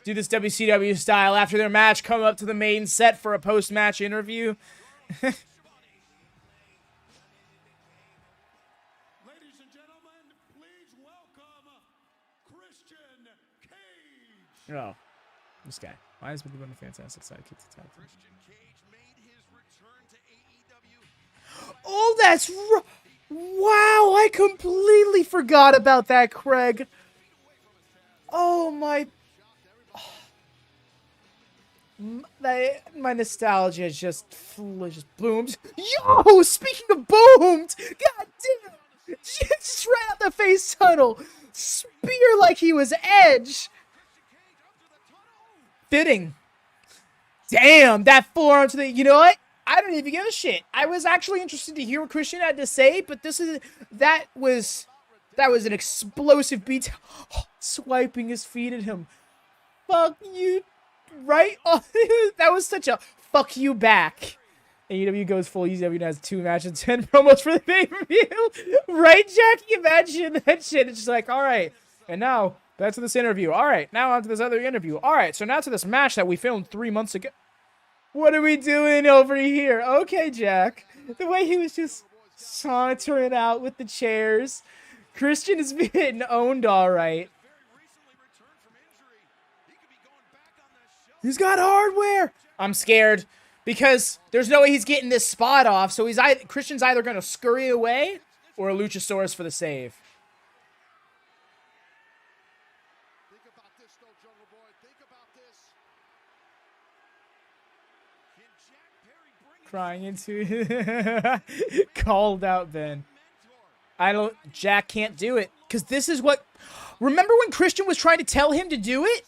Do this WCW style after their match, come up to the main set for a post-match interview. Ladies and gentlemen, please welcome Christian Cage. Oh, this guy. Why has been doing a fantastic sidekick to tag team? Christian Cage made his return to AEW. Oh, that's wow! I completely forgot about that, Craig. Oh my! My nostalgia just boomed. Yo, speaking of boomed, god damn, just right out the face tunnel, spear like he was Edge. Fitting. Damn, that forearm to the. You know what? I don't even give a shit. I was actually interested to hear what Christian had to say, but that was an explosive beat. Swiping his feet at him. Fuck you. Right? Oh, that was such a fuck you back. AEW goes full. AEW has 2 matches, 10 promos for the pay-per-view. Right, Jackie? Imagine that shit. It's just like, all right. And now, Back to this interview. All right, now on to this other interview. All right, so now to this match that we filmed 3 months ago. What are we doing over here? Okay, Jack. The way he was just sauntering out with the chairs. Christian is being owned all right. He's got hardware. I'm scared because there's no way he's getting this spot off. So Christian's either going to scurry away or a Luchasaurus for the save. Think about this, though, Jungle Boy. Think about this. Crying into called out Ben. Jack can't do it because this is what. Remember when Christian was trying to tell him to do it?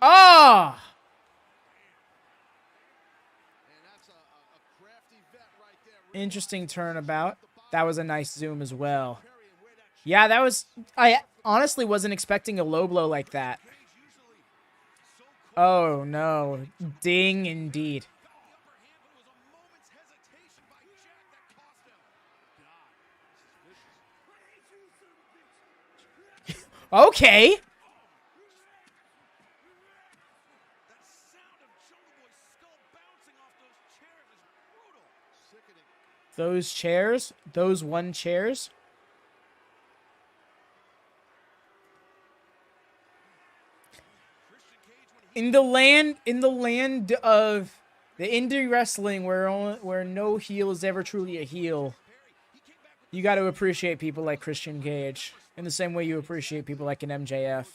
Ah! Interesting turnabout. That was a nice zoom as well. Yeah, that was... I honestly wasn't expecting a low blow like that. Oh, no. Ding, indeed. Okay. Those chairs, those one chairs. In the land of the indie wrestling where no heel is ever truly a heel, you got to appreciate people like Christian Cage in the same way you appreciate people like an MJF.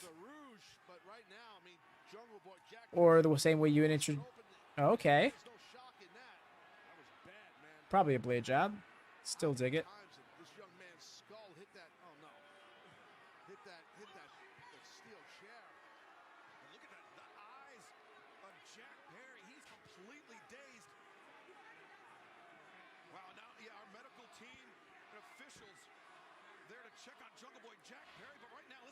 Or the same way you introduce... Okay. Probably a blade job. Still dig it. This young man's skull hit that. Oh no! Hit that steel chair. And look at the eyes of Jack Perry. He's completely dazed. Wow! Now, yeah, our medical team and officials there to check on Jungle Boy Jack Perry. But right now,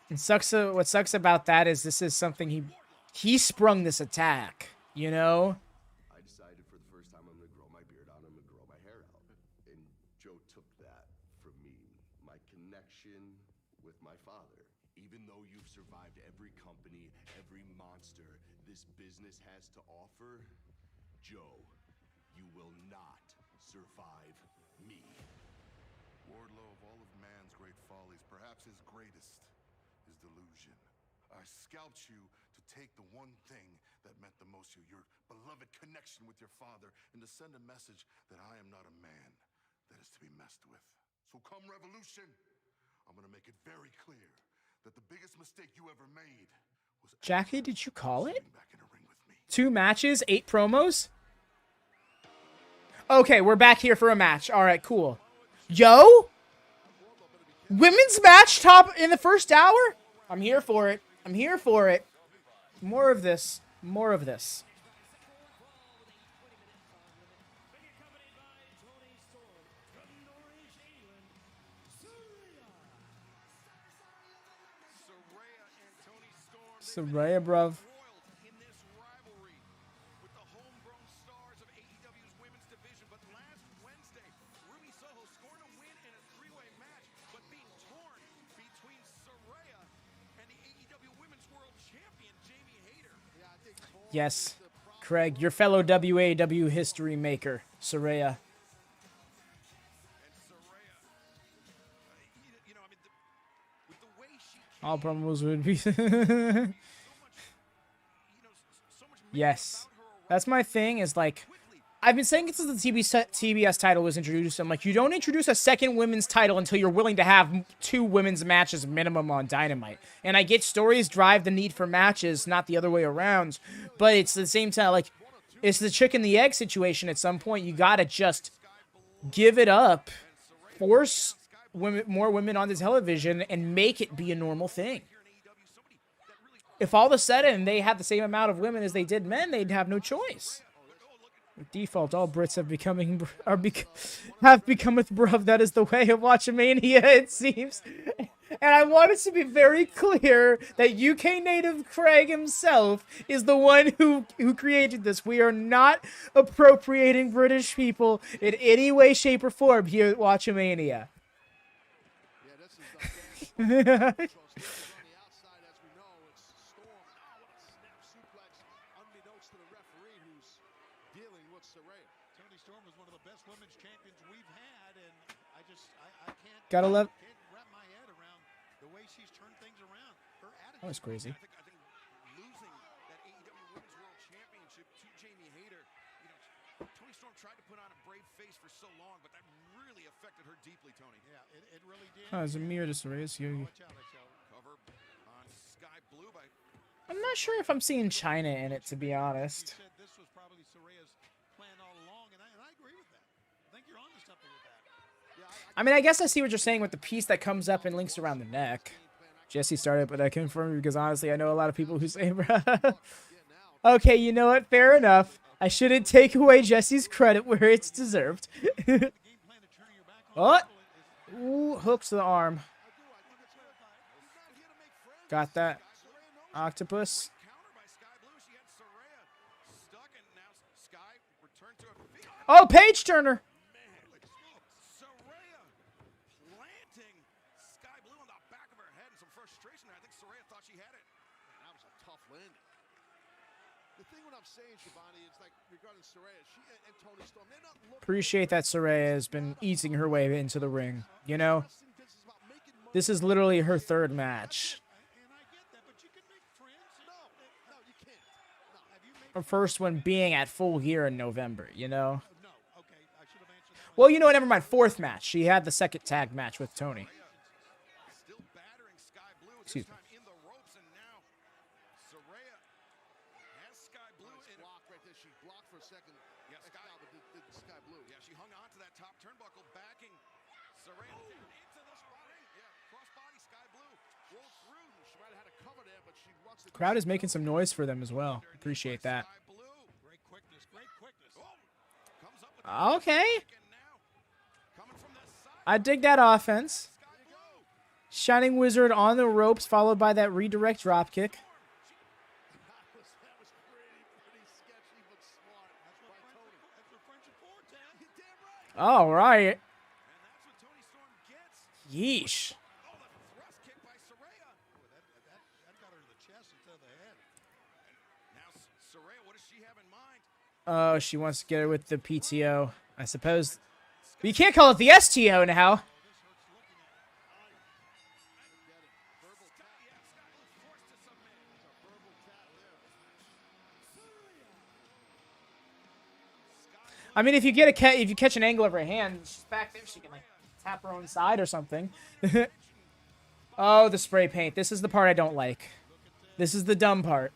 what sucks about that is this is something he sprung this attack. You know. With my father. Even though you've survived every company, every monster this business has to offer, Joe, you will not survive me. Wardlow, of all of man's great follies, perhaps his greatest is delusion. I scalped you to take the one thing that meant the most to you, your beloved connection with your father, and to send a message that I am not a man that is to be messed with. So come revolution, I'm going to make it very clear that the biggest mistake you ever made was... Jackie, did you call it? 2 matches, 8 promos? Okay, we're back here for a match. All right, cool. Yo? Women's match top in the first hour? I'm here for it. I'm here for it. More of this. More of this. Saraya, bruv. in this rivalry with the homegrown stars of AEW's women's division. But last Wednesday, Ruby Soho scored a win in a 3-way match, but being torn between Saraya and the AEW Women's World Champion, Jamie Hayter. Yes, Craig, your fellow WAW history maker, Saraya. All promos would be... Yes. That's my thing, is like... I've been saying it since the TBS title was introduced. I'm like, you don't introduce a second women's title until you're willing to have 2 women's matches minimum on Dynamite. And I get stories drive the need for matches, not the other way around. But it's the same time, like, it's the chicken and the egg situation at some point. You gotta just give it up, force more women onto television, and make it be a normal thing. If all of a sudden they had the same amount of women as they did men, they'd have no choice. By default, all Brits have become with bruv. That is the way of WatchaMania, it seems. And I want it to be very clear that UK native Craig himself is the one who created this. We are not appropriating British people in any way, shape, or form here at WatchaMania. Yeah, this is on the outside, as we know, it's Storm. Oh, what a snap suplex, unbeknownst to the referee who's dealing with Saraya. Toni Storm was one of the best women's champions we've had, and I can't. Gotta love. Can't wrap my head around the way she's turned things around. Her attitude. That was crazy. I think losing that AEW Women's World Championship to Jamie Hayter, you know, Toni Storm tried to put on a brave face for so long, but that really affected her deeply, Tony. Yeah, it really did. Oh, there's a mirror to Saraya's here. Cover on Skye Blue by. I'm not sure if I'm seeing China in it, to be honest. You said this was probably Saraya's plan all along, and I agree with that. I think you're onto something with that. I mean, I guess I see what you're saying with the piece that comes up and links around the neck. Jesse started, but I confirmed because honestly, I know a lot of people who say, bruh. Okay, you know what? Fair enough. I shouldn't take away Jesse's credit where it's deserved. Oh! Ooh, hooks to the arm. Got that. Octopus. Oh, page turner. Saraya planting Skye Blue on the back of her head in some frustration. I think Saraya thought she had it. That was a tough landing. The thing what I'm saying, Schiavone, is like regarding Saraya, she and Toni Storm, they're not looking. Appreciate that Saraya has been easing her way into the ring. You know, this is literally her third match. Her first one being at Full Gear in November, you know? Well, you know what? Never mind. Fourth match. She had the second tag match with Tony. Still battering Skye Blue. Excuse me. In the ropes, and now Saraya has Skye Blue in block right there. She blocked for a second. Yeah, Skye Blue. Yeah, she hung on to that top turnbuckle, backing Saraya into the spot. Yeah, crossbody Skye Blue rolled through. She might have had a cover there, but she wants to. Crowd is making some noise for them as well. Appreciate that. Great quickness, great quickness. Comes up with Okay. I dig that offense. Shining Wizard on the ropes, followed by that redirect dropkick. That was pretty sketchy, but smart by Toni. That's what friends are for, Ted. You're damn right. All right. and that's what Toni Storm gets. Yeesh. Oh, the thrust kick by Saraya. That got her in the chest instead of the head. And now Saraya, what does she have in mind? Oh, she wants to get her with the PTO, I suppose. But you can't call it the STO now. I mean, if you get if you catch an angle of her hand, she's back there. She can like tap her own side or something. Oh, the spray paint. This is the part I don't like. This is the dumb part.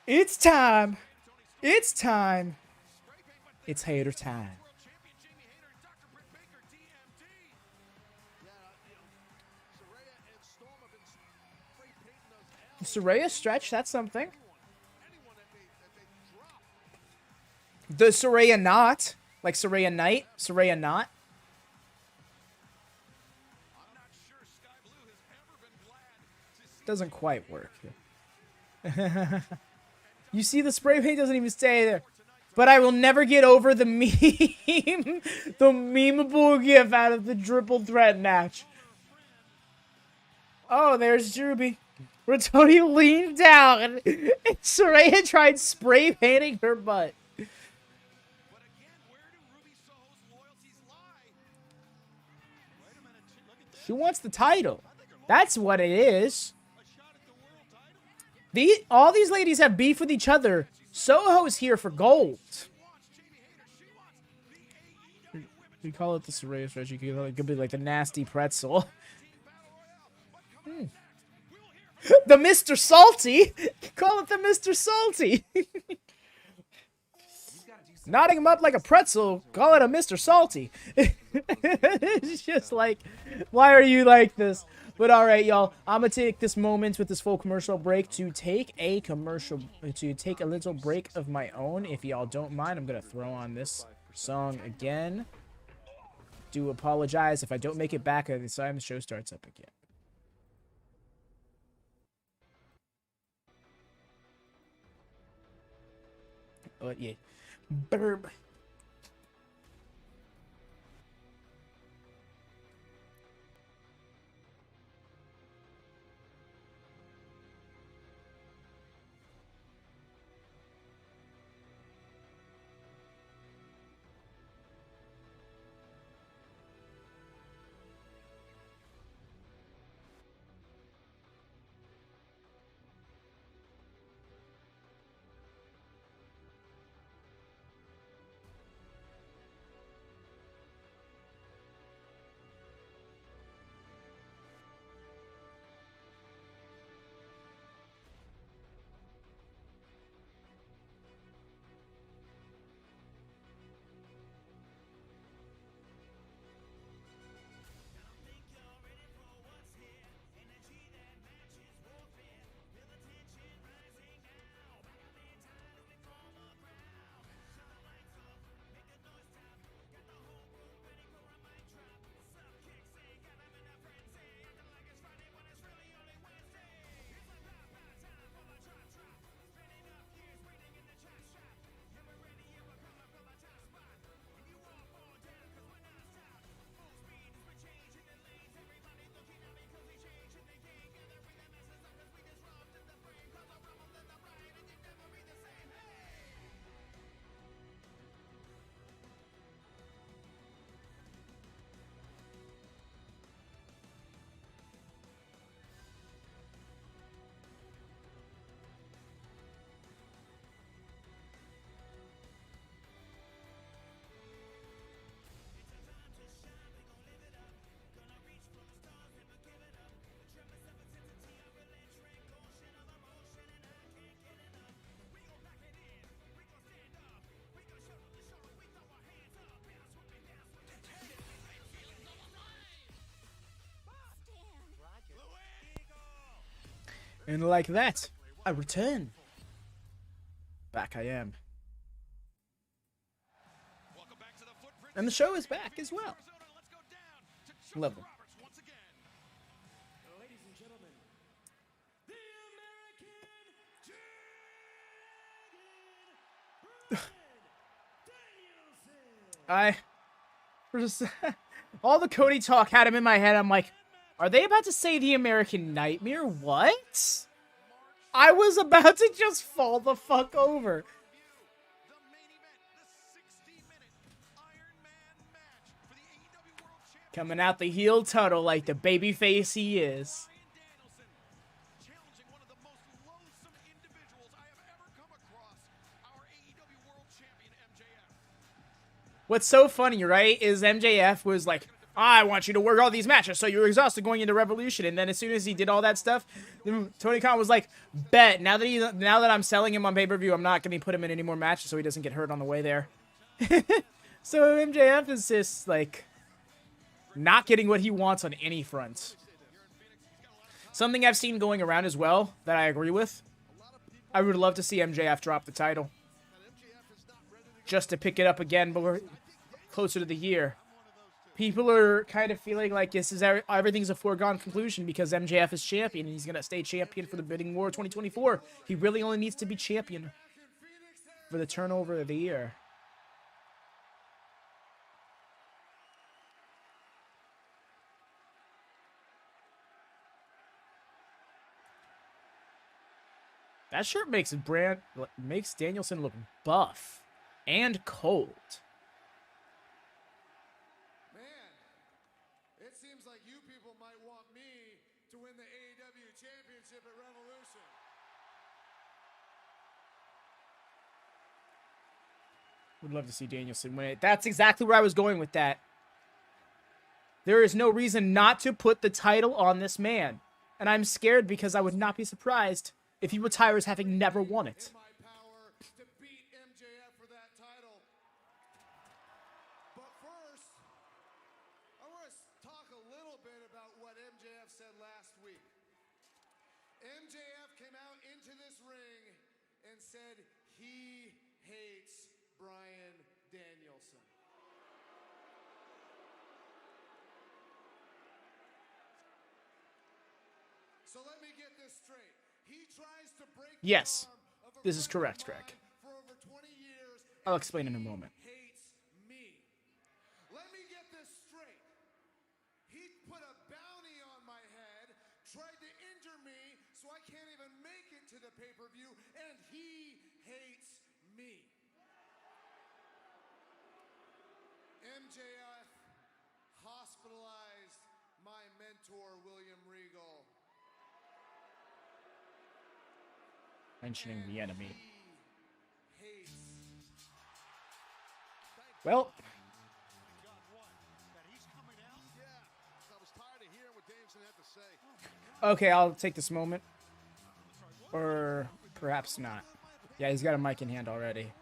It's time. It's time. It's hater time. Saraya stretch, that's something. The Saraya knot. Like Saraya Knight. Saraya knot. Doesn't quite work. You see, the spray paint doesn't even stay there. But I will never get over the meme. The memeable gif out of the triple threat match. Oh, there's Juby. Where Tony leaned down and Saraya tried spray painting her butt. She wants the title. That's what it is. All these ladies have beef with each other. Soho's here for gold. We call it the Saraya stretch. It could be like the nasty pretzel. The Mr. Salty. Call it the Mr. Salty. Knotting him up like a pretzel. Call it a Mr. Salty. It's just like, why are you like this? But all right, y'all. I'm gonna take this moment with this full commercial break to take a little break of my own. If y'all don't mind, I'm gonna throw on this song again. Do apologize if I don't make it back at the time the show starts up again. But yeah. Burp. And like that, I return. Back I am. And the show is back as well. Love them. Ladies and gentlemen, the American all the Cody talk had him in my head. I'm like, are they about to say the American Nightmare? What? I was about to just fall the fuck over. Coming out the heel tunnel like the babyface he is. Bryan Danielson challenging one of the most loathsome individuals I have ever come across, our AEW World Champion MJF. What's so funny, right, is MJF was like, I want you to work all these matches so you're exhausted going into Revolution. And then as soon as he did all that stuff, Tony Khan was like, bet, now that I'm selling him on pay-per-view, I'm not going to put him in any more matches so he doesn't get hurt on the way there. So MJF is just, like, not getting what he wants on any front. Something I've seen going around as well that I agree with. I would love to see MJF drop the title. Just to pick it up again, but we're closer to the year. People are kind of feeling like this is everything's a foregone conclusion because MJF is champion and he's going to stay champion for the Bidding War 2024. He really only needs to be champion for the turnover of the year. That shirt makes Danielson look buff and cold. It seems like you people might want me to win the AEW Championship at Revolution. Would love to see Danielson win it. That's exactly where I was going with that. There is no reason not to put the title on this man. And I'm scared because I would not be surprised if he retires having never won it. In my power to beat MJF for that title. But first, I want to talk a little bit about what MJF said last week. MJF came out into this ring and said he hates Bryan Danielson. So let me get this straight. He tries to break Yes, the arm of a this is friend correct, of Craig. mine for over 20 years. I'll explain in a moment. He hates me. Let me get this straight. He put a bounty on my head, tried to injure me so I can't even make it to the pay-per-view, and he hates me. MJF hospitalized my mentor, William Regal. Mentioning the enemy. He hates. Well, Yeah, I was tired of hearing what Danielson had to say. okay, I'll take this moment. Or perhaps not. Yeah, he's got a mic in hand already.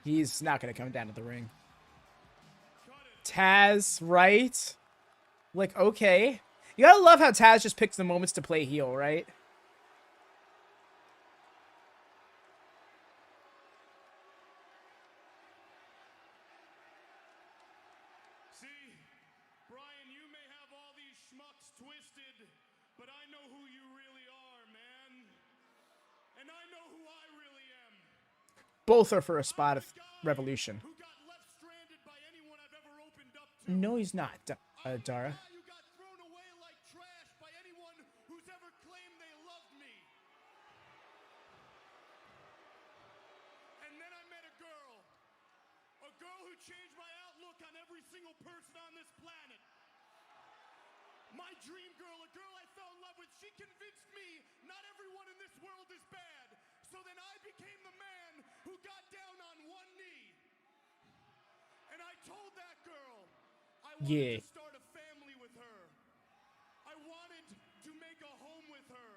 He's not going to come down to the ring. Taz, right? Like, okay. You gotta love how Taz just picks the moments to play heel, right? See, Bryan, you may have all these schmucks twisted, but I know who you really are, man. And I know who I really am. Both are for a spot of Revolution. Who got left stranded by anyone I've ever opened up to. No, he's not, Dara. You got thrown away like trash by anyone who's ever claimed they loved me. And then I met a girl who changed my outlook on every single person on this planet. My dream girl, a girl I fell in love with, she convinced me not everyone in this world is bad. So then I became the man who got down on one knee. And I told that girl I wanted to start a family with her. I wanted to make a home with her.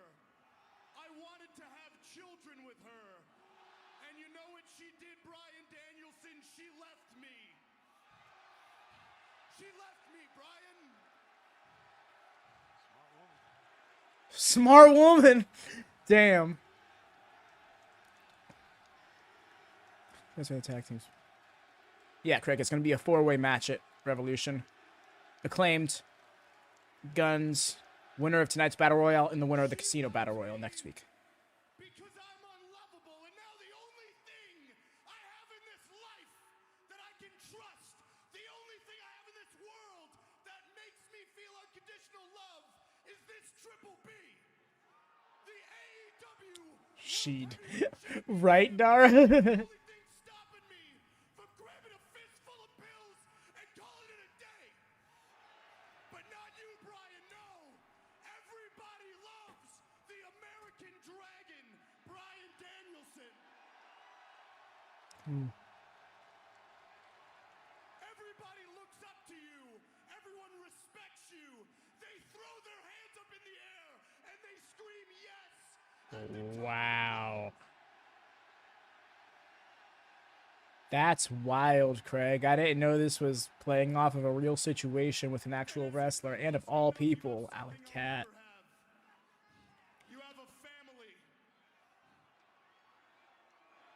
I wanted to have children with her. And you know what she did, Bryan Danielson? She left me. She left me, Bryan. Smart woman. Damn. That's the tag teams. Yeah, Craig, it's going to be a 4-way match at Revolution. Acclaimed, Guns, winner of tonight's Battle Royale, and the winner of the Casino Battle Royale next week. Because I'm unlovable, and now the only thing I have in this life that I can trust, the only thing I have in this world that makes me feel unconditional love is this Triple B. The AEW. She'd. Right, Dara? Only thing stopping me from grabbing a fistful of pills and calling it a day. But not you, Bryan, no. Everybody loves the American Dragon, Bryan Danielson. Everybody looks up to you. Everyone respects you. They throw their hands up in the air and they scream yes. Wow. That's wild, Craig. I didn't know this was playing off of a real situation with an actual wrestler, and of all people, Alley Cat. You have a family.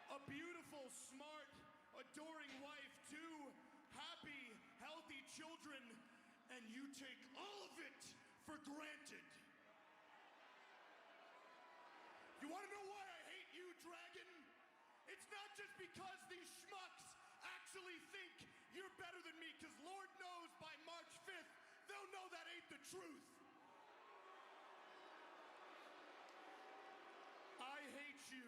A beautiful, smart, adoring wife, 2 happy, healthy children, and you take all of it for granted. You want to know why I hate you, Dragon? It's not just because these schmucks actually think you're better than me, because Lord knows by March 5th, they'll know that ain't the truth. I hate you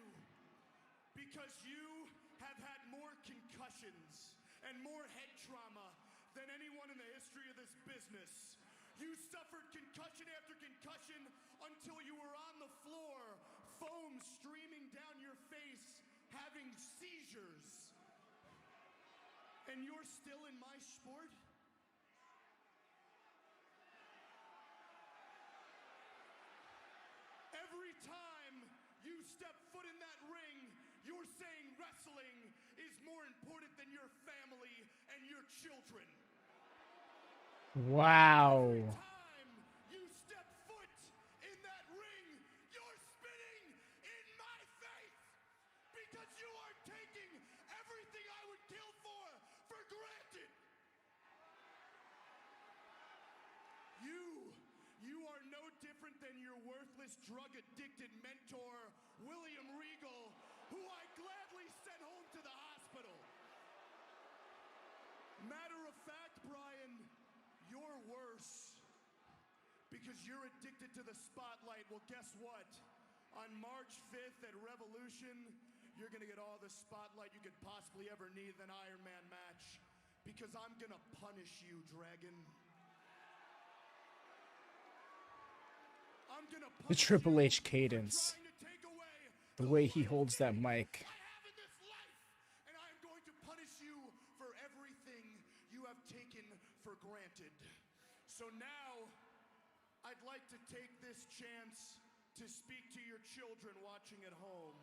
because you have had more concussions and more head trauma than anyone in the history of this business. You suffered concussion after concussion until you were on the floor, foam streaming down your face, having seizures. And you're still in my sport? Every time you step foot in that ring, you're saying wrestling is more important than your family and your children. Wow. Every time you step foot in that ring, you're spitting in my face because you are taking everything I would kill for granted. You are no different than your worthless his drug-addicted mentor, William Regal, who I gladly sent home to the hospital. Matter of fact, Bryan, you're worse. Because you're addicted to the spotlight. Well, guess what? On March 5th at Revolution, you're going to get all the spotlight you could possibly ever need in an Iron Man match. Because I'm going to punish you, Dragon. I'm going to The punish Triple you H cadence. for trying to take away The way he holds that mic. I have in this life. And I'm going to punish you for everything you have taken for granted. So now, I'd like to take this chance to speak to your children watching at home.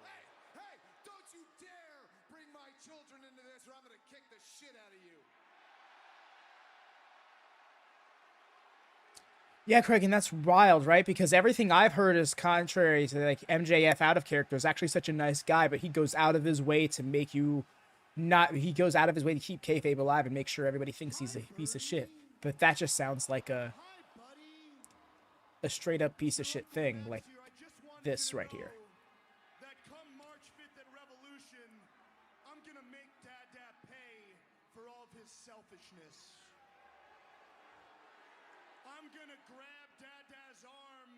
Hey, hey, don't you dare bring my children into this or I'm going to kick the shit out of you. Yeah, Craig, and that's wild, right? Because everything I've heard is contrary to like MJF out of character. Is actually such a nice guy, but he goes out of his way to make you not. He goes out of his way to keep kayfabe alive and make sure everybody thinks he's a piece of shit. But that just sounds like a straight up piece of shit thing, like this right here. That come March 5th at Revolution, I'm gonna make Dada pay for all of his selfishness. I'm gonna grab Dada's arm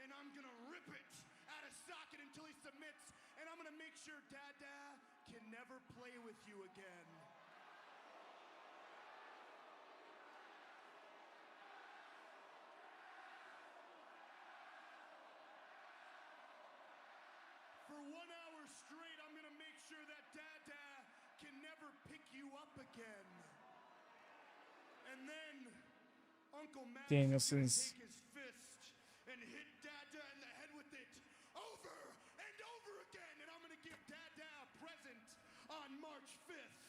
and I'm gonna rip it out of socket until he submits, and I'm gonna make sure Dada can never play with you again. For 1 hour straight, I'm gonna make sure that Dada can never pick you up again. And then Uncle Max Danielson's take his fist and hit Dada in the head with it over and over again. And I'm gonna give Dada a present on March 5th.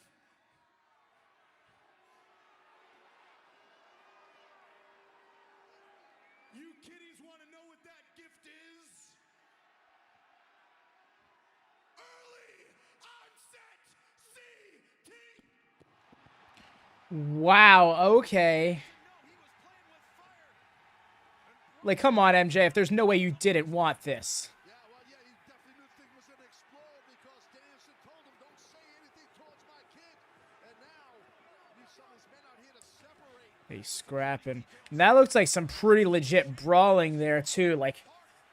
You kiddies want to know what that gift is? Early onset CT. wow. Okay. Like, come on, MJF. There's no way you didn't want this. Yeah, well, yeah, he definitely knew things was going to explode because Danielson told him, don't say anything towards my kid. And now, you saw his men out here to separate. He's scrapping. And that looks like some pretty legit brawling there, too. Like,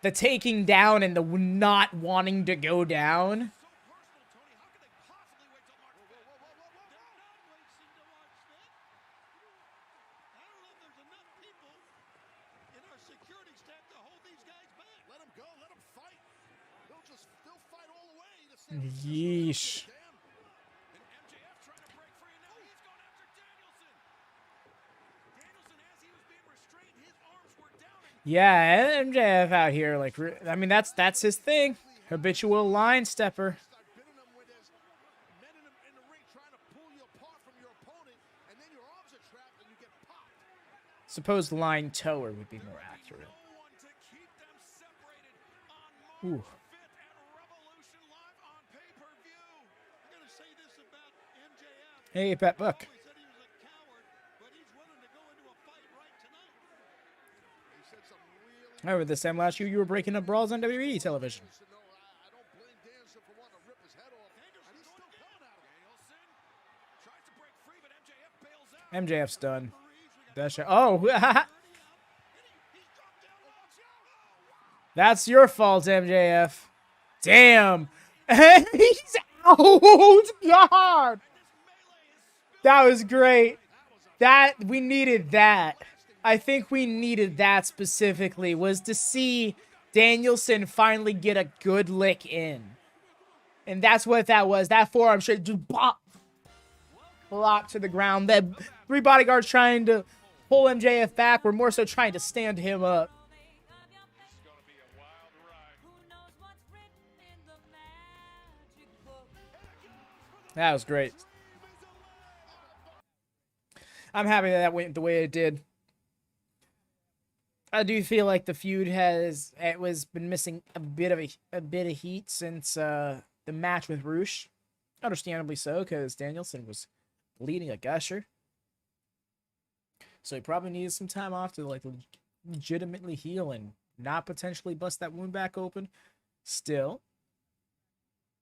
the taking down and the not wanting to go down. Yeesh. Yeah, MJF out here, like, I mean, that's his thing. Habitual line stepper. Supposed line tower would be more accurate. Ooh. Hey, Pat Buck. I remember this time last year you were breaking up brawls on WWE television. MJF's done. Oh, that's your fault, MJF. Damn. He's out. God. That was great. We needed that. I think we needed that specifically, was to see Danielson finally get a good lick in. And that's what that was. That forearm straight just bop. Blocked to the ground. The three bodyguards trying to pull MJF back. We're more so trying to stand him up. That was great. I'm happy that went the way it did. I do feel like the feud been missing a bit of heat since the match with Roosh. Understandably so, because Danielson was bleeding a gusher. So he probably needed some time off to like legitimately heal and not potentially bust that wound back open. Still,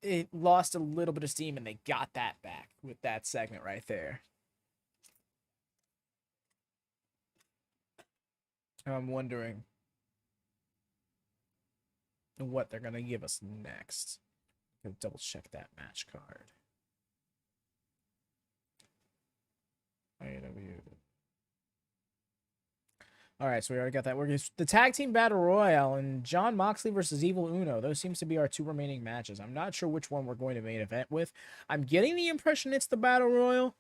it lost a little bit of steam, and they got that back with that segment right there. I'm wondering what they're going to give us next. I'll double check that match card. AEW. All right, so we already got that. We're the tag team battle royale and Jon Moxley versus Evil Uno. Those seems to be our two remaining matches. I'm not sure which one we're going to main event with. I'm getting the impression it's the battle royal,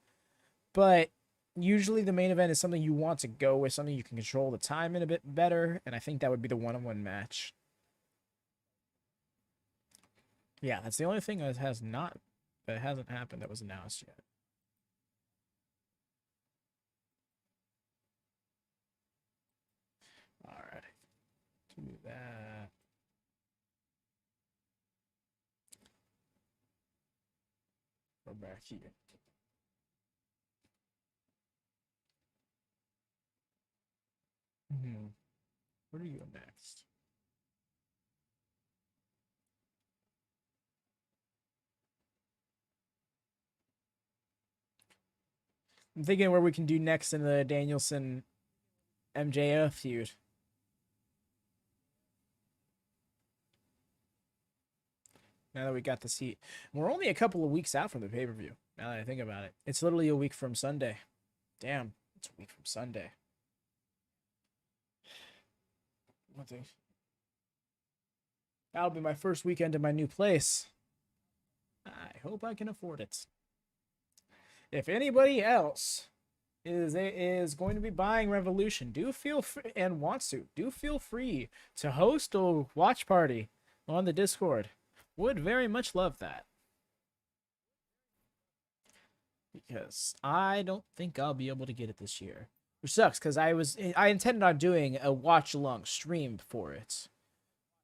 but usually the main event is something you want to go with, something you can control the time in a bit better, and I think that would be the one-on-one match. Yeah, that's the only thing that hasn't happened that was announced yet. All right, do that. Go back here. Where do you go next? I'm thinking where we can do next in the Danielson MJF feud. Now that we got this heat. We're only a couple of weeks out from the pay-per-view, now that I think about it. It's literally a week from Sunday. Damn, it's a week from Sunday. One thing. That'll be my first weekend in my new place. I hope I can afford it. If anybody else is going to be buying Revolution, do feel free, and wants to, do feel free to host a watch party on the Discord. Would very much love that. Because I don't think I'll be able to get it this year. Which sucks, because I intended on doing a watch-along stream for it.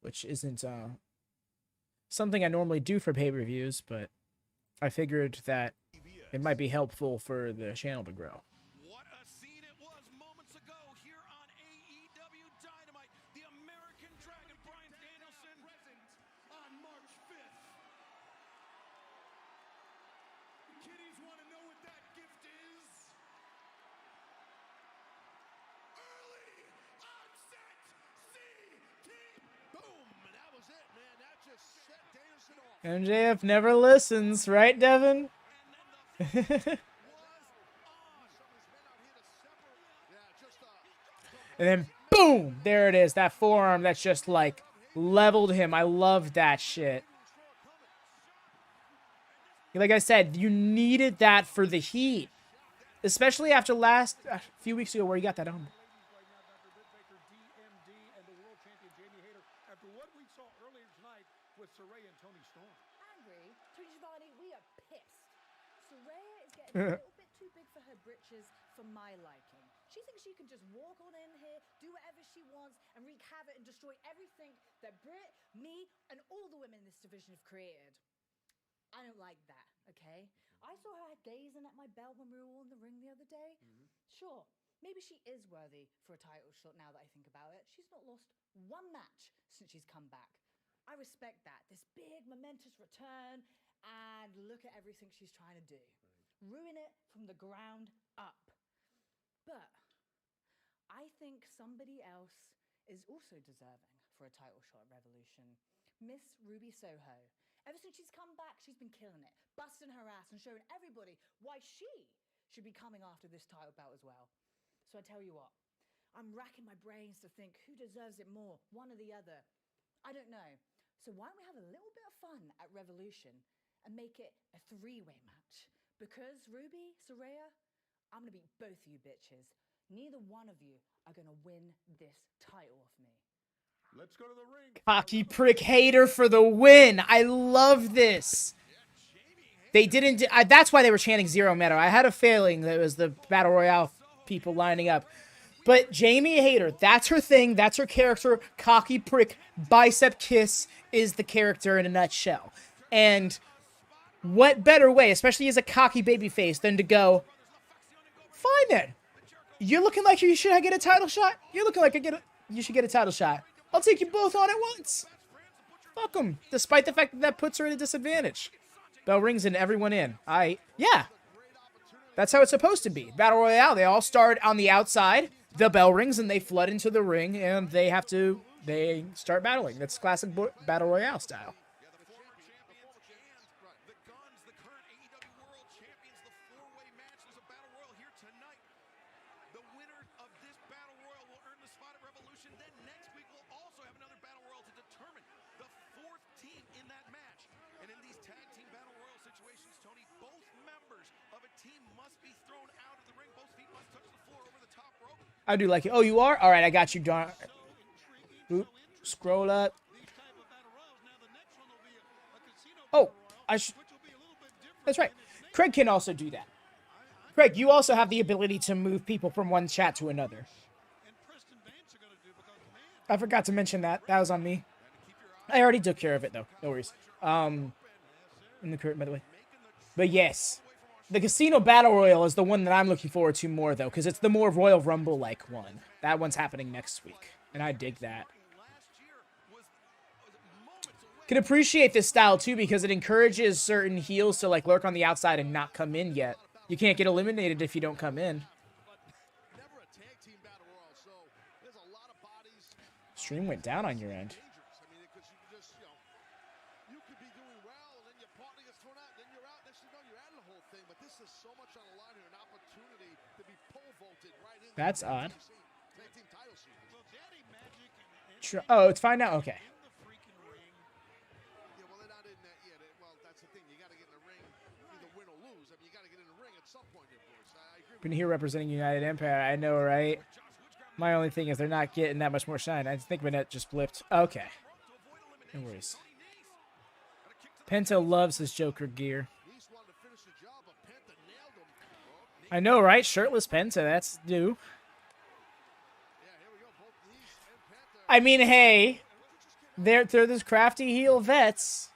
Which isn't something I normally do for pay-per-views, but I figured that it might be helpful for the channel to grow. What a scene it was moments ago here on AEW Dynamite. The American Dragon, Bryan Danielson, present on March 5th. Kiddies want to know what that gift is? Early onset CT. Boom! And that was it, man. That just set Danielson off. MJF never listens, right, Devin? And then boom, there it is, that forearm that's just like leveled him. I love that shit. Like I said, you needed that for the heat, especially after last few weeks ago where you got that on. After what we saw earlier tonight with Saraya and Tony Storm. Angry, Tony Schiavone, we are pissed. Saraya is getting a little bit too big for her britches for my liking. She thinks she can just walk on in here, do whatever she wants, and wreak havoc and destroy everything that Britt, me, and all the women in this division have created. I don't like that, okay? I saw her gazing at my belt when we were all in the ring the other day. Sure, maybe she is worthy for a title shot now that I think about it. She's not lost one match since she's come back. I respect that. This big, momentous return, and look at everything she's trying to do. Ruin it from the ground up. But I think somebody else is also deserving for a title shot at Revolution. Miss Ruby Soho. Ever since she's come back, she's been killing it, busting her ass and showing everybody why she should be coming after this title bout as well. So I tell you what, I'm racking my brains to think who deserves it more, one or the other. I don't know. So why don't we have a little bit of fun at Revolution and make it a three-way match? Because Ruby, Saraya, I'm going to beat both of you bitches. Neither one of you are going to win this title off me. Let's go to the ring. Cocky prick hater for the win. I love this. They didn't. That's why they were chanting Zero Metal. I had a feeling that it was the Battle Royale people lining up. But Jamie Hayter, that's her thing. That's her character. Cocky prick, bicep kiss is the character in a nutshell. And what better way, especially as a cocky babyface, than to go, fine then. You're looking like you should get a title shot? You're looking like you should get a title shot. I'll take you both on at once. Fuck them. Despite the fact that that puts her at a disadvantage. Bell rings and everyone in. Yeah. That's how it's supposed to be. Battle Royale, they all start on the outside. The bell rings and they flood into the ring and they start battling. That's classic Battle Royale style. I do like it. Oh, you are? All right, I got you, Don. Oop, scroll up. Oh, that's right. Craig can also do that. Craig, you also have the ability to move people from one chat to another. I forgot to mention that. That was on me. I already took care of it, though. No worries. In the curtain, by the way. But yes. The Casino Battle Royal is the one that I'm looking forward to more, though, because it's the more Royal Rumble-like one. That one's happening next week, and I dig that. Can appreciate this style, too, because it encourages certain heels to, like, lurk on the outside and not come in yet. You can't get eliminated if you don't come in. Stream went down on your end. That's odd. Oh, it's fine now? Okay. Been here representing United Empire. I know, right? My only thing is they're not getting that much more shine. I think Manette just blipped. Okay. No worries. Penta loves his Joker gear. I know, right? Shirtless Penta, that's new. I mean, hey, they're this crafty heel vets.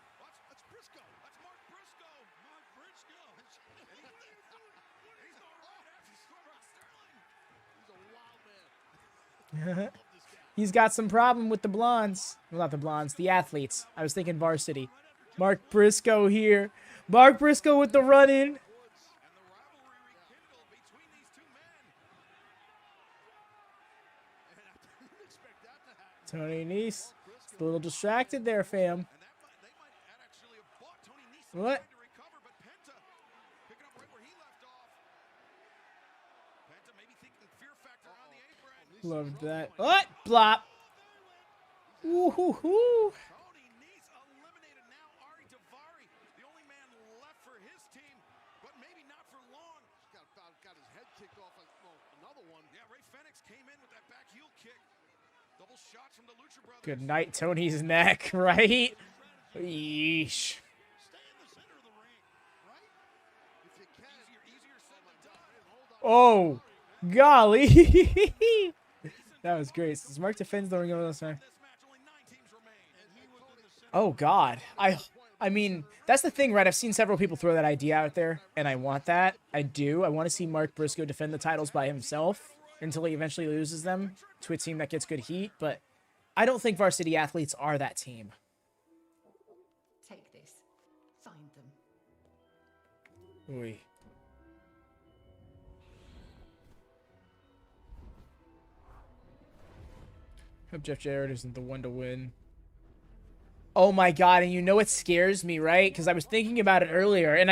He's got some problem with the blondes. Well, not the blondes, the athletes. I was thinking varsity. Mark Briscoe here. Mark Briscoe with the run-in. Tony Nese, a little distracted there, fam. What? Loved that. What? Blop. Woo-hoo-hoo. Good night, Tony's neck, right? Yeesh. Oh, golly. That was great. Mark defends the ring over this time. Oh, God. I mean, that's the thing, right? I've seen several people throw that idea out there, and I want that. I do. I want to see Mark Briscoe defend the titles by himself until he eventually loses them to a team that gets good heat, but I don't think varsity athletes are that team. Take this. Find them. Oy. Hope Jeff Jarrett isn't the one to win. Oh my God, and you know what scares me, right? Because I was thinking about it earlier, and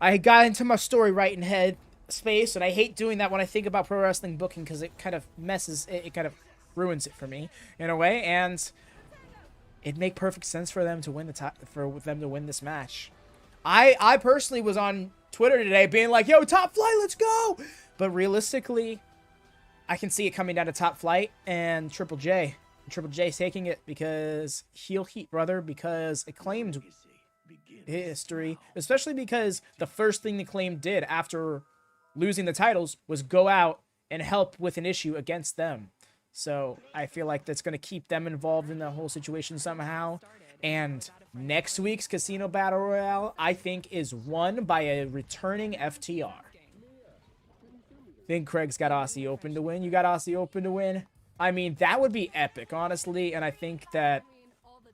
I got into my story right in head space, and I hate doing that when I think about pro wrestling booking because it kind of messes, it kind of ruins it for me in a way, and it'd make perfect sense for them to win this match. I personally was on Twitter today being like, yo, Top Flight, let's go! But realistically, I can see it coming down to Top Flight and Triple J. Triple J's taking it because heel heat, brother, because Acclaimed history, especially because the first thing Acclaimed did after losing the titles was go out and help with an issue against them. So I feel like that's going to keep them involved in the whole situation somehow. And next week's Casino Battle Royale, I think, is won by a returning FTR. I think Craig's got Aussie Open to win. You got Aussie Open to win? I mean, that would be epic, honestly, and I think that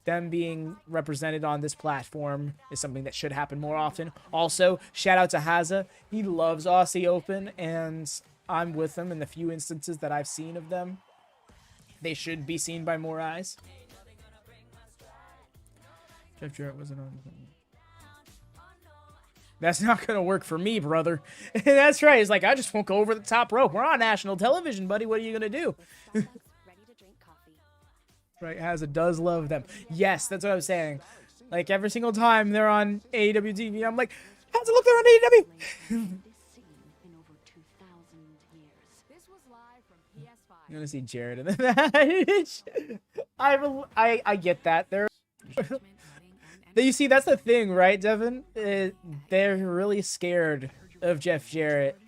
them being represented on this platform is something that should happen more often. Also, shout out to Haza. He loves Aussie Open, and I'm with him in the few instances that I've seen of them. They should be seen by more eyes. Jeff Jarrett wasn't on. That's not going to work for me, brother. That's right. He's like, I just won't go over the top rope. We're on national television, buddy. What are you going to do? Right, Haza does love them. Yes, that's what I was saying. Like, every single time they're on AEW TV, I'm like, Haza, look, they're on AEW. I'm going to see Jarrett in the match. I get that. You see, that's the thing, right, Devin? They're really scared of Jeff Jarrett.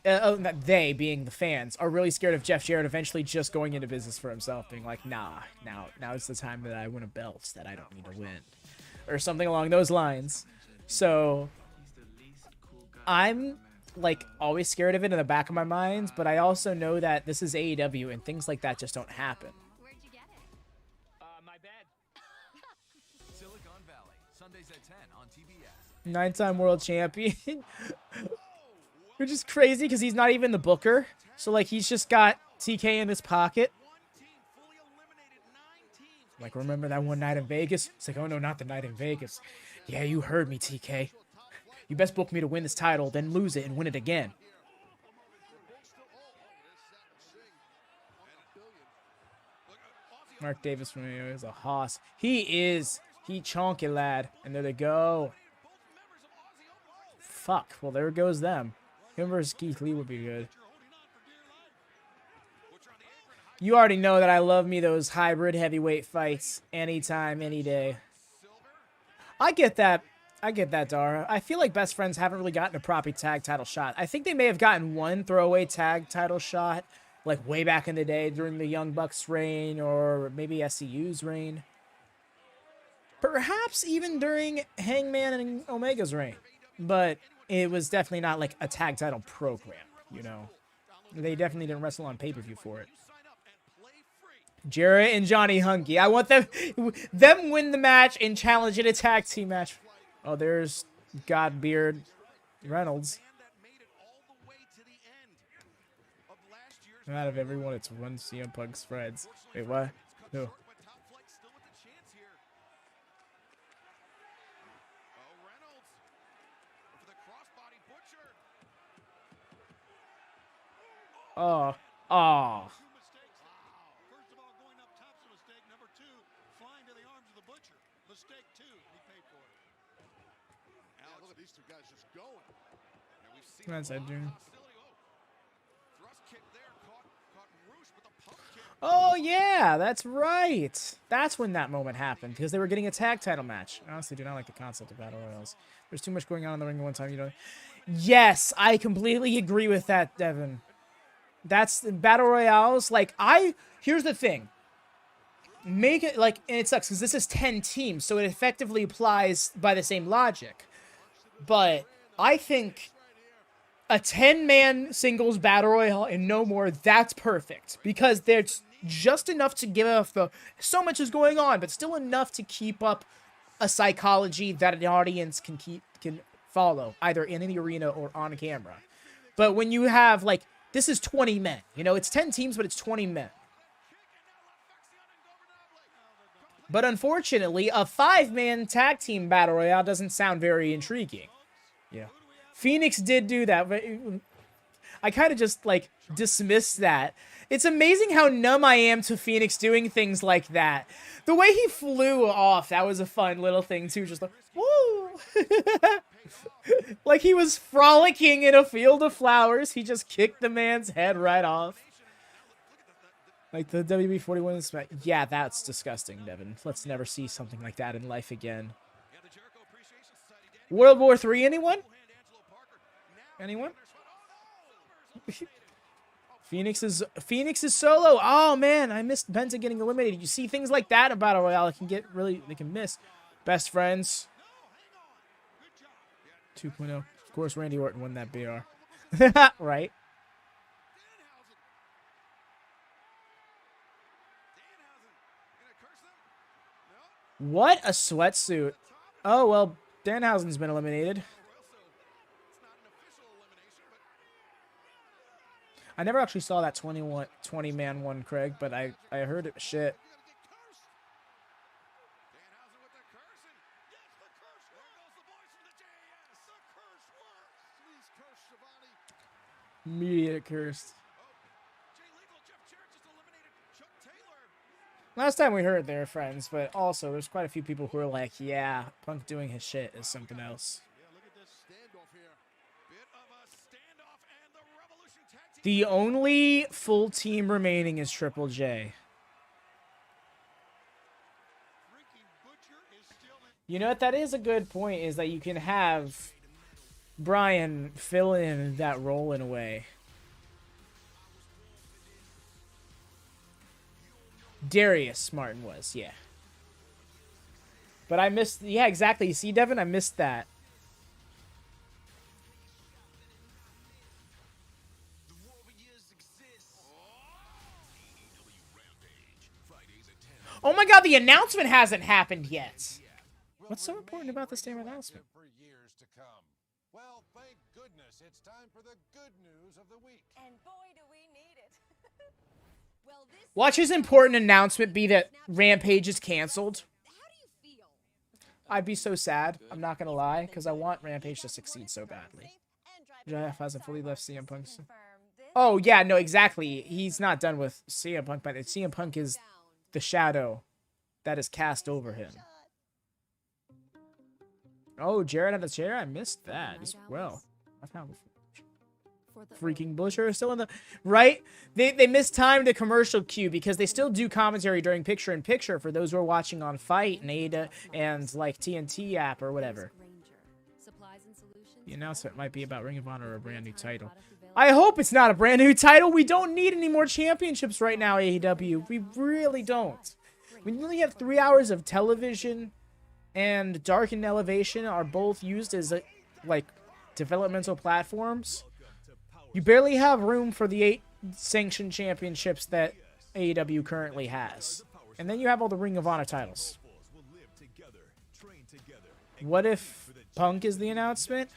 Not they, being the fans, are really scared of Jeff Jarrett eventually just going into business for himself, being like, nah, now is the time that I win a belt that I don't need to win. Or something along those lines. So, I'm, like, always scared of it in the back of my mind, but I also know that this is AEW and things like that just don't happen. Nine-time world champion. Which is crazy because he's not even the booker. So, like, he's just got TK in his pocket. Like, remember that one night in Vegas? It's like, oh no, not the night in Vegas. Yeah, you heard me, TK. You best book me to win this title, then lose it and win it again. Mark Davis from AEW is a hoss. He chonky lad. And there they go. Fuck. Well, there goes them. Him versus Keith Lee would be good. You already know that I love me those hybrid heavyweight fights anytime, any day. I get that. Dara. I feel like Best Friends haven't really gotten a proper tag title shot. I think they may have gotten one throwaway tag title shot, like way back in the day during the Young Bucks reign or maybe SCU's reign. Perhaps even during Hangman and Omega's reign. But it was definitely not like a tag title program, you know. They definitely didn't wrestle on pay-per-view for it. Jarrett and Johnny Hunky. I want them win the match and challenge in a tag team match. Oh, there's Godbeard Reynolds. Out of everyone, it's one CM Punk spreads. Wait, what? Who? Oh. Oh. First of all, going up top's a mistake. Number two, flying to the arms of the butcher. Mistake two. He paid for it. Now look at these two guys just going. And we've seen That's that dude. thrust kick there, caught Roosh with a pump kick. Oh, yeah, that's right. That's when that moment happened, because they were getting a tag title match. I honestly do not like the concept of Battle Royals. There's too much going on in the ring at one time, you know. Yes, I completely agree with that, Devin. That's the Battle Royales. Like, here's the thing. Make it, like, and it sucks, because this is 10 teams, so it effectively applies by the same logic. But I think a 10-man singles Battle Royale and no more, that's perfect. Because there's just enough to give off so much is going on, but still enough to keep up a psychology that an audience can follow, either in the arena or on camera. But when you have, like, this is 20 men. You know, it's 10 teams, but it's 20 men. But unfortunately, a 5-man tag team Battle Royale doesn't sound very intriguing. Yeah. Phoenix did do that, but I kind of just, like, dismissed that. It's amazing how numb I am to Phoenix doing things like that. The way he flew off, that was a fun little thing, too. Just like, woo! Like he was frolicking in a field of flowers. He just kicked the man's head right off. Like the WB-41 smack. Yeah, that's disgusting, Devin. Let's never see something like that in life again. World War III, anyone? Anyone? Phoenix is solo. Oh man, I missed Penta getting eliminated. You see things like that in Battle Royale, they can miss. Best Friends 2.0. Of course, Randy Orton won that BR. Right? What a sweatsuit. Oh, well, Danhausen's been eliminated. I never actually saw that 20-man one, Craig, but I heard it was shit. Media cursed. Last time we heard they were friends, but also there's quite a few people who are like, yeah, Punk doing his shit is something else. The only full team remaining is Triple J. You know what? That is a good point, is that you can have Bryan fill in that role in a way. Darius Martin was, yeah. But I missed, yeah, exactly. You see, Devin, I missed that. Oh my god, the announcement hasn't happened yet. What's so important about this damn announcement? Well, thank goodness it's time for the good news of the week. And boy, do we need it. Well, this Watch his important announcement be that Rampage is canceled. I'd be so sad, I'm not gonna lie, because I want Rampage to succeed so badly. Jeff hasn't fully left CM Punk. Oh, yeah, no, exactly. He's not done with CM Punk, but CM Punk is the shadow that is cast over him. Oh, Jared had a chair? I missed that as well. I found freaking Busher is still in the... Right? They mistimed the commercial cue because they still do commentary during picture-in-picture for those who are watching on Fight and Ada and, like, TNT app or whatever. The announcement might be about Ring of Honor or a brand new title. I hope it's not a brand new title. We don't need any more championships right now, AEW. We really don't. We only have 3 hours of television, and Dark and Elevation are both used as, like, developmental platforms. You barely have room for the 8 sanctioned championships that AEW currently has. And then you have all the Ring of Honor titles. What if Punk is the announcement?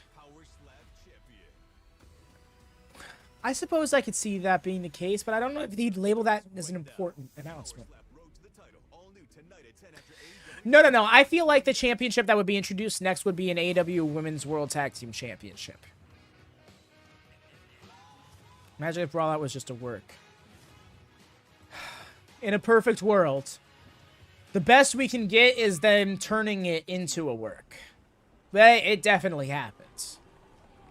I suppose I could see that being the case, but I don't know if he'd label that as an important announcement. No. I feel like the championship that would be introduced next would be an AEW Women's World Tag Team Championship. Imagine if Raw was just a work. In a perfect world, the best we can get is them turning it into a work. But it definitely happens.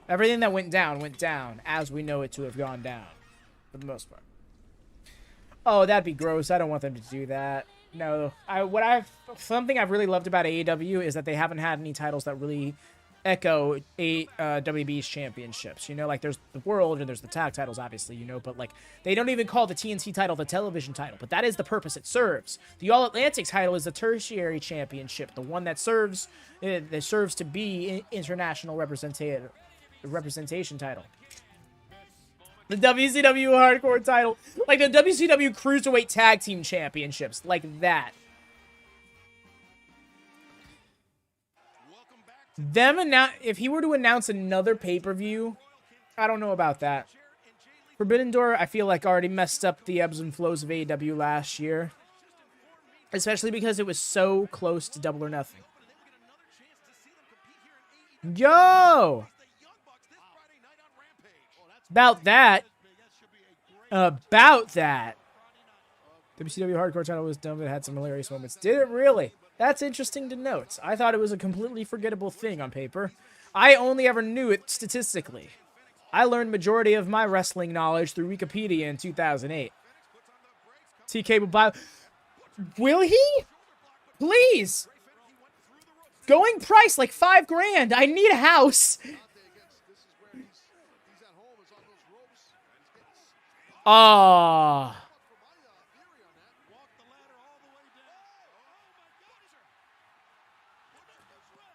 Everything that went down as we know it to have gone down, for the most part. Oh, that'd be gross. I don't want them to do that. No, something I've really loved about AEW is that they haven't had any titles that really echo WB's championships. You know, like there's the world and there's the tag titles, obviously, you know, but like they don't even call the TNT title the television title, but that is the purpose it serves. The All Atlantic title is the tertiary championship, the one that serves to be international representation title. The WCW Hardcore title, like the WCW Cruiserweight Tag Team Championships, like that. If he were to announce another pay-per-view, I don't know about that. Forbidden Door, I feel like already messed up the ebbs and flows of AEW last year. Especially because it was so close to Double or Nothing. Yo! About that. WCW Hardcore title was dumb, but it had some hilarious moments. Did it really? That's interesting to note. I thought it was a completely forgettable thing on paper. I only ever knew it statistically. I learned majority of my wrestling knowledge through Wikipedia in 2008. TK will buy... Will he? Please! Going price like $5,000. I need a house. Ah.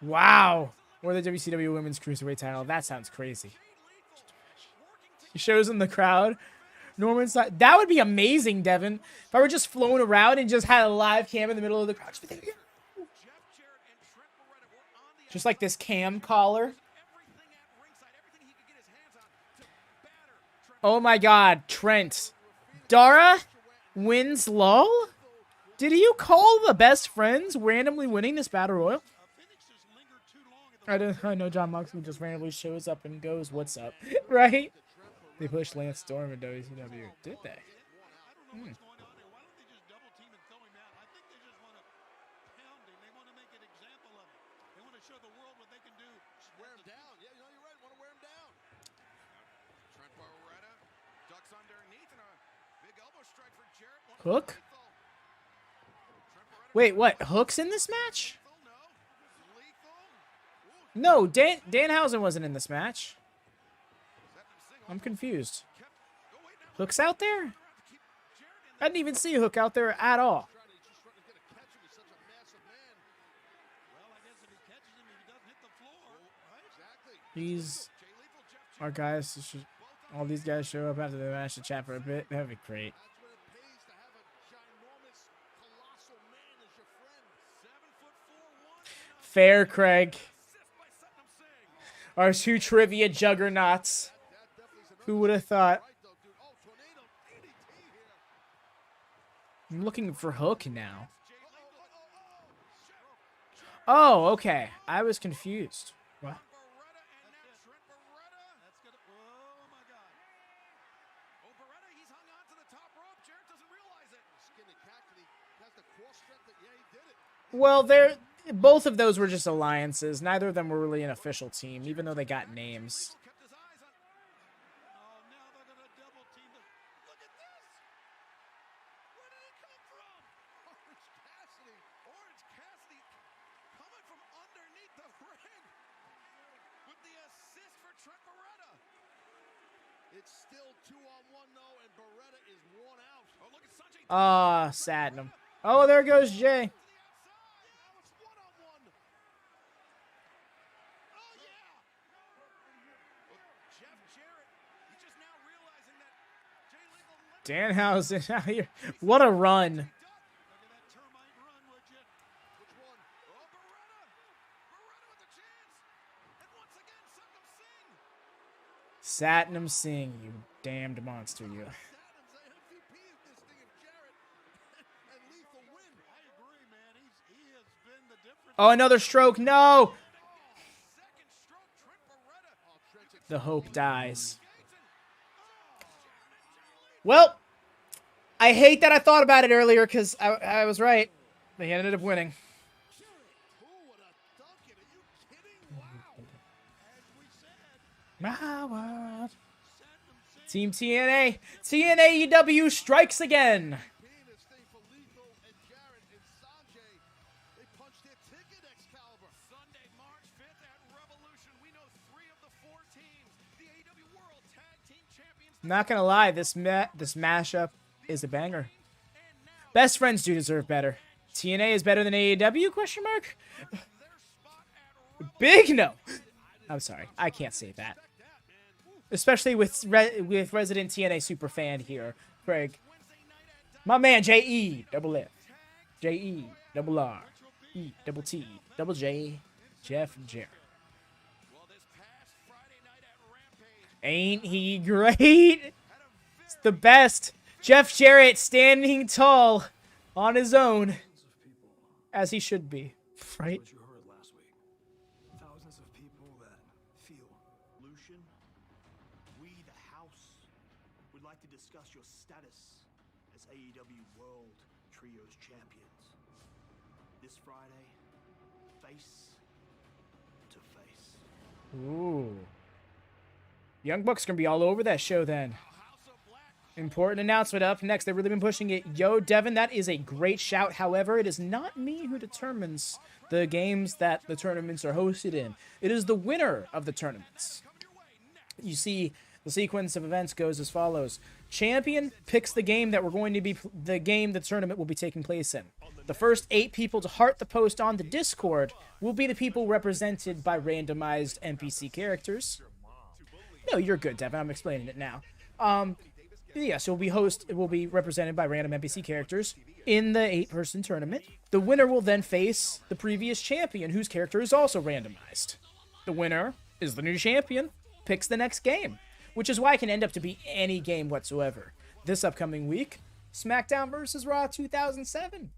Wow. Or the WCW Women's Cruiserweight title. That sounds crazy. He shows in the crowd. Norman's side. That would be amazing, Devin. If I were just flown around and just had a live cam in the middle of the crowd. Just like this cam collar. Oh my god, Trent. Dara wins low? Did you call the best friends randomly winning this battle royal? I know Jon Moxley just randomly shows up and goes, "What's up?" Right? They pushed Lance Storm in WCW. Did they? Hmm. Hook? Wait, what? Hook's in this match? No, Danhausen wasn't in this match. I'm confused. Hook's out there? I didn't even see Hook out there at all. These are guys. All these guys show up after the match to chat for a bit. That'd be great. Fair, Craig. Our two trivia juggernauts. Who would have thought? I'm looking for Hook now. Oh, okay. I was confused. What? Well, both of those were just alliances. Neither of them were really an official team, even though they got names. Ah, Satnam. Oh, there goes Jay. Danhausen out here. What a run. Satnam Singh, you damned monster, you. Oh, another stroke. No. The hope dies. Well, I hate that I thought about it earlier because I was right. They ended up winning. My world. Team TNA. TNAEW strikes again. Not gonna lie, this mashup is a banger. Best friends do deserve better. TNA is better than AEW? Question mark. Big no. I'm sorry, I can't say that. Especially with resident TNA superfan here, Craig. My man JE_F, JE_R_E_T_J, Jeff Jarrett. Ain't he great? It's the best. Jeff Jarrett standing tall on his own, as he should be, right? Thousands of people that feel. Lucian, we the house would like to discuss your status as AEW World Trios Champions. This Friday, face to face. Ooh. Young Bucks gonna be all over that show then. Important announcement up next. They've really been pushing it. Yo, Devin, that is a great shout. However, it is not me who determines the games that the tournaments are hosted in. It is the winner of the tournaments. You see, the sequence of events goes as follows. Champion picks the game that the tournament will be taking place in. The first 8 people to heart the post on the Discord will be the people represented by randomized NPC characters. No, you're good, Devin. I'm explaining it now. Yeah, so we'll be represented by random NPC characters in the 8-person tournament. The winner will then face the previous champion, whose character is also randomized. The winner is the new champion, picks the next game, which is why it can end up to be any game whatsoever. This upcoming week, SmackDown vs. Raw 2007.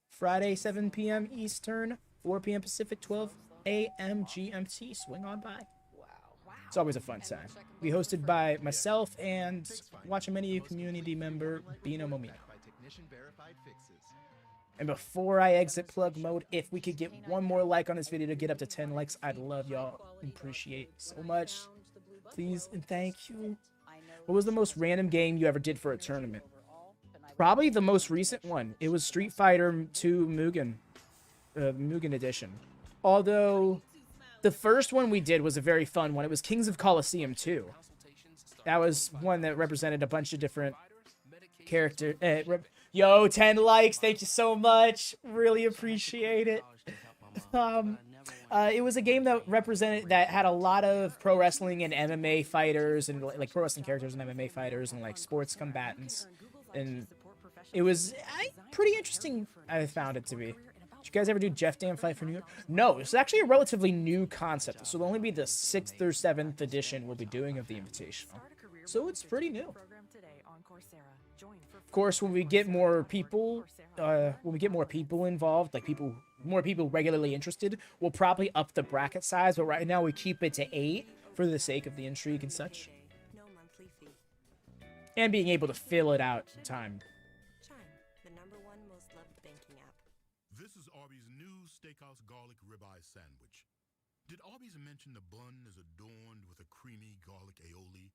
Friday, 7 p.m. Eastern, 4 p.m. Pacific, 12 a.m. GMT. Swing on by. It's always a fun time. Be hosted by myself and WatchaMania community member Bino Momino. And before I exit plug mode, if we could get one more like on this video to get up to 10 likes, I'd love y'all. Appreciate so much. Please and thank you. What was the most random game you ever did for a tournament? Probably the most recent one. It was Street Fighter 2 Mugen. Mugen Edition. Although the first one we did was a very fun one. It was Kings of Colosseum 2. That was one that represented a bunch of different characters. Yo, 10 likes. Thank you so much. Really appreciate it. It was a game that had a lot of pro wrestling and MMA fighters and like pro wrestling characters and MMA fighters and like sports combatants. And it was pretty interesting, I found it to be. Did you guys ever do Jeff Dam Fight for New York? No, it's actually a relatively new concept. So it'll only be the 6th or 7th edition we'll be doing of the Invitational. So it's pretty new. Of course, when we get more people involved, like more people regularly interested, we'll probably up the bracket size. But right now we keep it to 8 for the sake of the intrigue and such. And being able to fill it out in time. This is Arby's new steakhouse garlic ribeye sandwich. Did Arby's mention the bun is adorned with a creamy garlic aioli?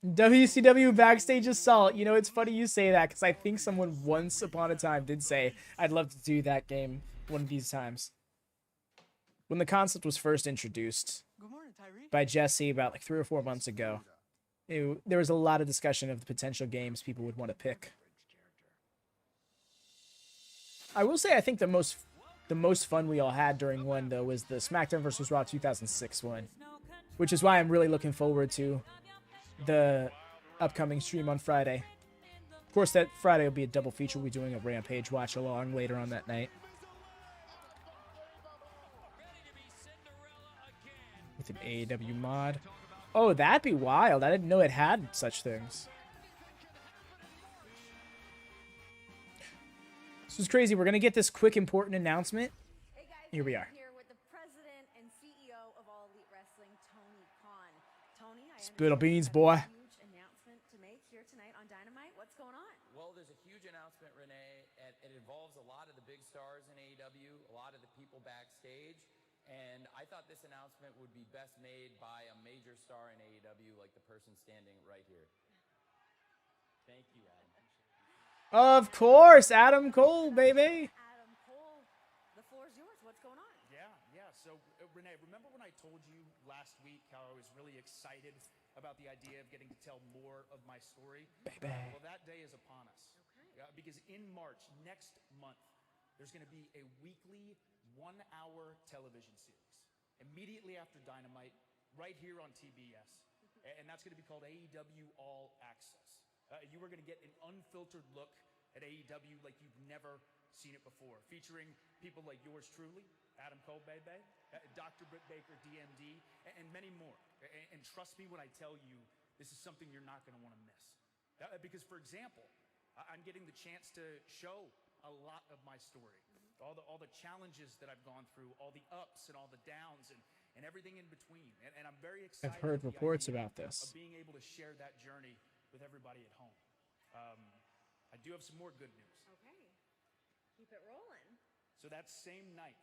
WCW Backstage Assault. You know, it's funny you say that because I think someone once upon a time did say, I'd love to do that game one of these times. When the concept was first introduced by Jesse about like 3 or 4 months ago, there was a lot of discussion of the potential games people would want to pick. I will say I think the most fun we all had during one, though, was the SmackDown vs. Raw 2006 one, which is why I'm really looking forward to the upcoming stream on Friday. Of course, that Friday will be a double feature. We'll be doing a Rampage Watchalong later on that night. With an AEW mod. Oh, that'd be wild. I didn't know it had such things. This is crazy. We're going to get this quick, important announcement. Hey guys, here we are. Here with the president and CEO of All Elite Wrestling, Tony Khan. Tony, Spittle beans, boy. Huge announcement to make here tonight on Dynamite. What's going on? Well, there's a huge announcement, Renee, and it involves a lot of the big stars in AEW, a lot of the people backstage, and I thought this announcement would be best made by a major star in AEW, like the person standing right here. Thank you, Adam. Of course, Adam Cole, baby. Adam Cole, the floor is yours. What's going on? Yeah. So, Renee, remember when I told you last week how I was really excited about the idea of getting to tell more of my story? Baby. Well, that day is upon us. Okay. Because in March, next month, there's going to be a weekly 1-hour television series immediately after Dynamite, right here on TBS. And that's going to be called AEW All Access. You are going to get an unfiltered look at AEW like you've never seen it before, featuring people like yours truly, Adam Cole, baby, Dr. Britt Baker, DMD, and many more. And trust me when I tell you, this is something you're not going to want to miss. Because, for example, I'm getting the chance to show a lot of my story, all the challenges that I've gone through, all the ups and all the downs, and everything in between. And I'm very excited. I've heard reports about this. Of being able to share that journey with everybody at home. I do have some more good news. Okay. Keep it rolling. So that same night,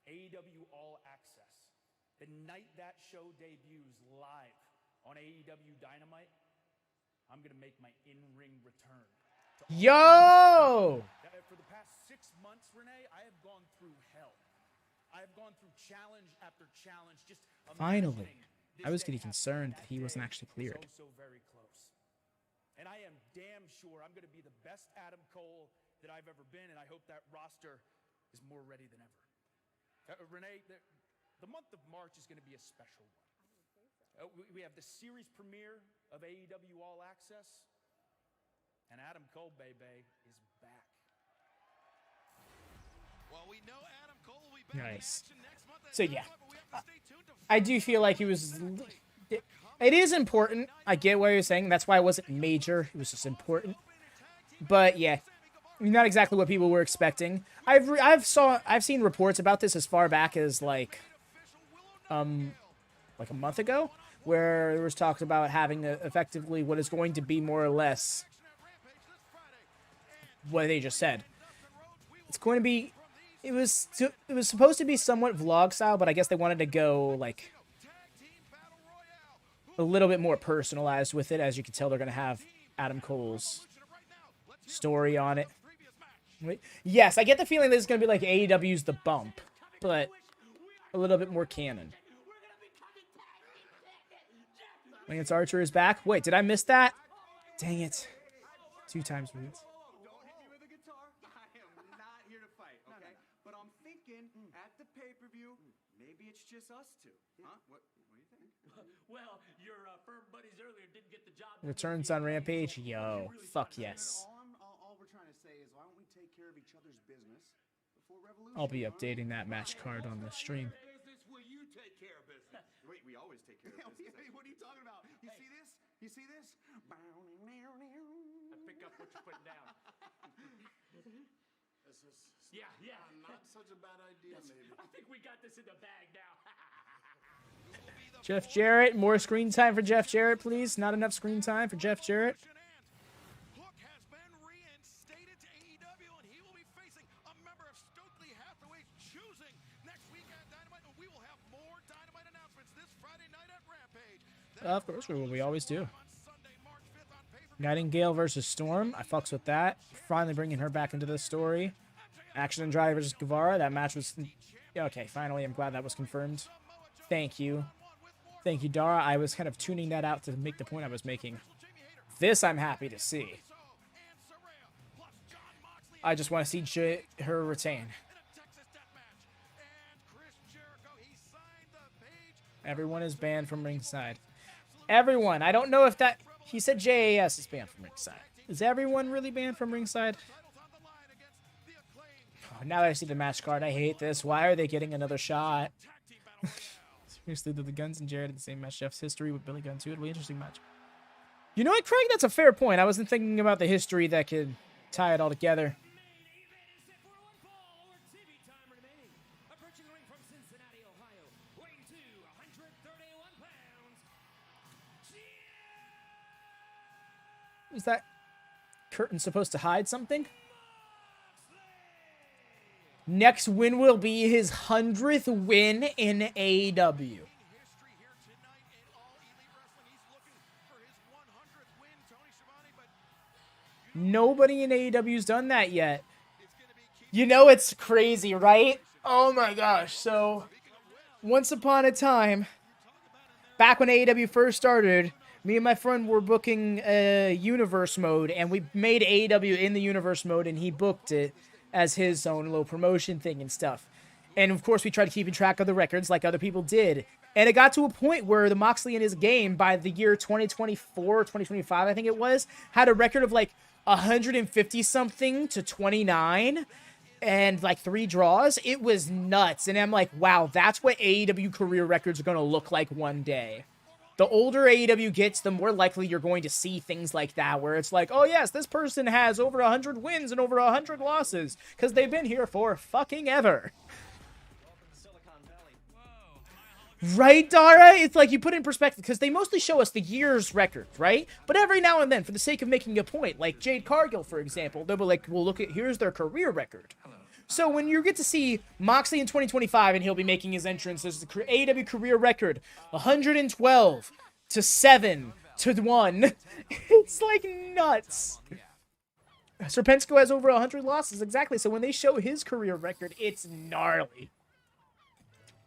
AEW All Access, the night that show debuts live on AEW Dynamite, I'm going to make my in-ring return. Yo! For the past 6 months, Renee, I have gone through hell. I have gone through challenge after challenge. Just finally, I was getting concerned that he wasn't actually cleared. So very close. And I am damn sure I'm going to be the best Adam Cole that I've ever been, and I hope that roster is more ready than ever. Renee, the month of March is going to be a special one. We have the series premiere of AEW All Access, and Adam Cole, baby, is back. Well, we know Adam Cole will be back Nice. in action next month at So yeah, Dynamite, but we have to stay tuned to I do feel like he was. It is important. I get what you're saying. That's why it wasn't major. It was just important. But yeah, not exactly what people were expecting. I've seen reports about this as far back as like a month ago, where there was talks about having effectively what is going to be more or less what they just said. It's going to be. It was supposed to be somewhat vlog style, but I guess they wanted to go like a little bit more personalized with it. As you can tell, they're going to have Adam Cole's story on it. Yes, I get the feeling that it's going to be like AEW's The Bump, but a little bit more canon. Lance Archer is back. Wait, did I miss that? Dang it. 2 times wins. Don't hit me with a guitar. I am not here to fight, okay? But I'm thinking at the pay-per-view, maybe it's just us two. Huh? What do you think? Well, your firm buddies earlier didn't get the job. Returns on Rampage? Yo, fuck yes. All we're trying to say is, why don't we take care of each other's business before Revolution? I'll be updating that match card on the stream. Will you take care of business? Wait, we always take care of business. What are you talking about? You see this? You see this? I pick up what you're putting down. Yeah. Not such a bad idea, maybe. I think we got this in the bag now. Jeff Jarrett, more screen time for Jeff Jarrett, please. Not enough screen time for Jeff Jarrett. Hook has been reinstated to AEW, and he will be facing a member of Stokely Hathaway's choosing next week at Dynamite. And we will have more Dynamite announcements this Friday night at Rampage. Of course, we always do. Nightingale versus Storm. I fucks with that. Finally bringing her back into the story. Action and Drive versus Guevara. That match was... Okay, finally, I'm glad that was confirmed. Thank you. Thank you, Dara. I was kind of tuning that out to make the point I was making. This I'm happy to see. I just want to see her retain. Everyone is banned from ringside. Everyone. I don't know if that... He said JAS is banned from ringside. Is everyone really banned from ringside? Oh, now that I see the match card, I hate this. Why are they getting another shot? Seriously, did the Guns and Jarrett in the same match? Jeff's history with Billy Gunn too. It'll be an interesting match. You know what, Craig? That's a fair point. I wasn't thinking about the history that could tie it all together. Is that curtain supposed to hide something? Next win will be his 100th win in AEW. Nobody in AEW's done that yet. You know it's crazy, right? Oh my gosh. So, once upon a time, back when AEW first started, me and my friend were booking a universe mode, and we made AEW in the universe mode, and he booked it as his own little promotion thing and stuff. And of course, we tried keeping track of the records like other people did. And it got to a point where the Moxley in his game, by the year 2024, 2025, I think it was, had a record of like 150 something to 29 and like 3 draws. It was nuts. And I'm like, wow, that's what AEW career records are going to look like one day. The older AEW gets, the more likely you're going to see things like that, where it's like, oh yes, this person has over 100 wins and over 100 losses, because they've been here for fucking ever. Right, Dara? It's like you put it in perspective, because they mostly show us the year's records, right? But every now and then, for the sake of making a point, like Jade Cargill, for example, they'll be like, well, look at, here's their career record. So when you get to see Moxley in 2025, and he'll be making his entrance as the AEW career record, 112 to 7 to 1, it's like nuts. Serpentico has over 100 losses, exactly. So when they show his career record, it's gnarly.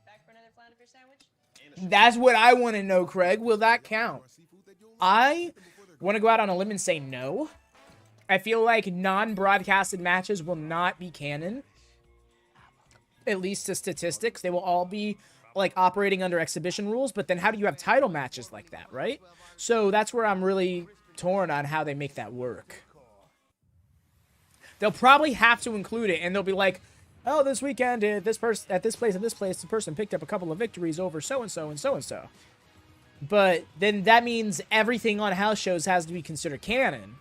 Back for another flounder fish sandwich? That's what I want to know, Craig. Will that count? I want to go out on a limb and say no. I feel like non-broadcasted matches will not be canon. At least to statistics. They will all be like operating under exhibition rules, but then how do you have title matches like that, right? So that's where I'm really torn on how they make that work. They'll probably have to include it, and they'll be like, oh, this weekend at this place, the person picked up a couple of victories over so-and-so and so-and-so. But then that means everything on house shows has to be considered canon.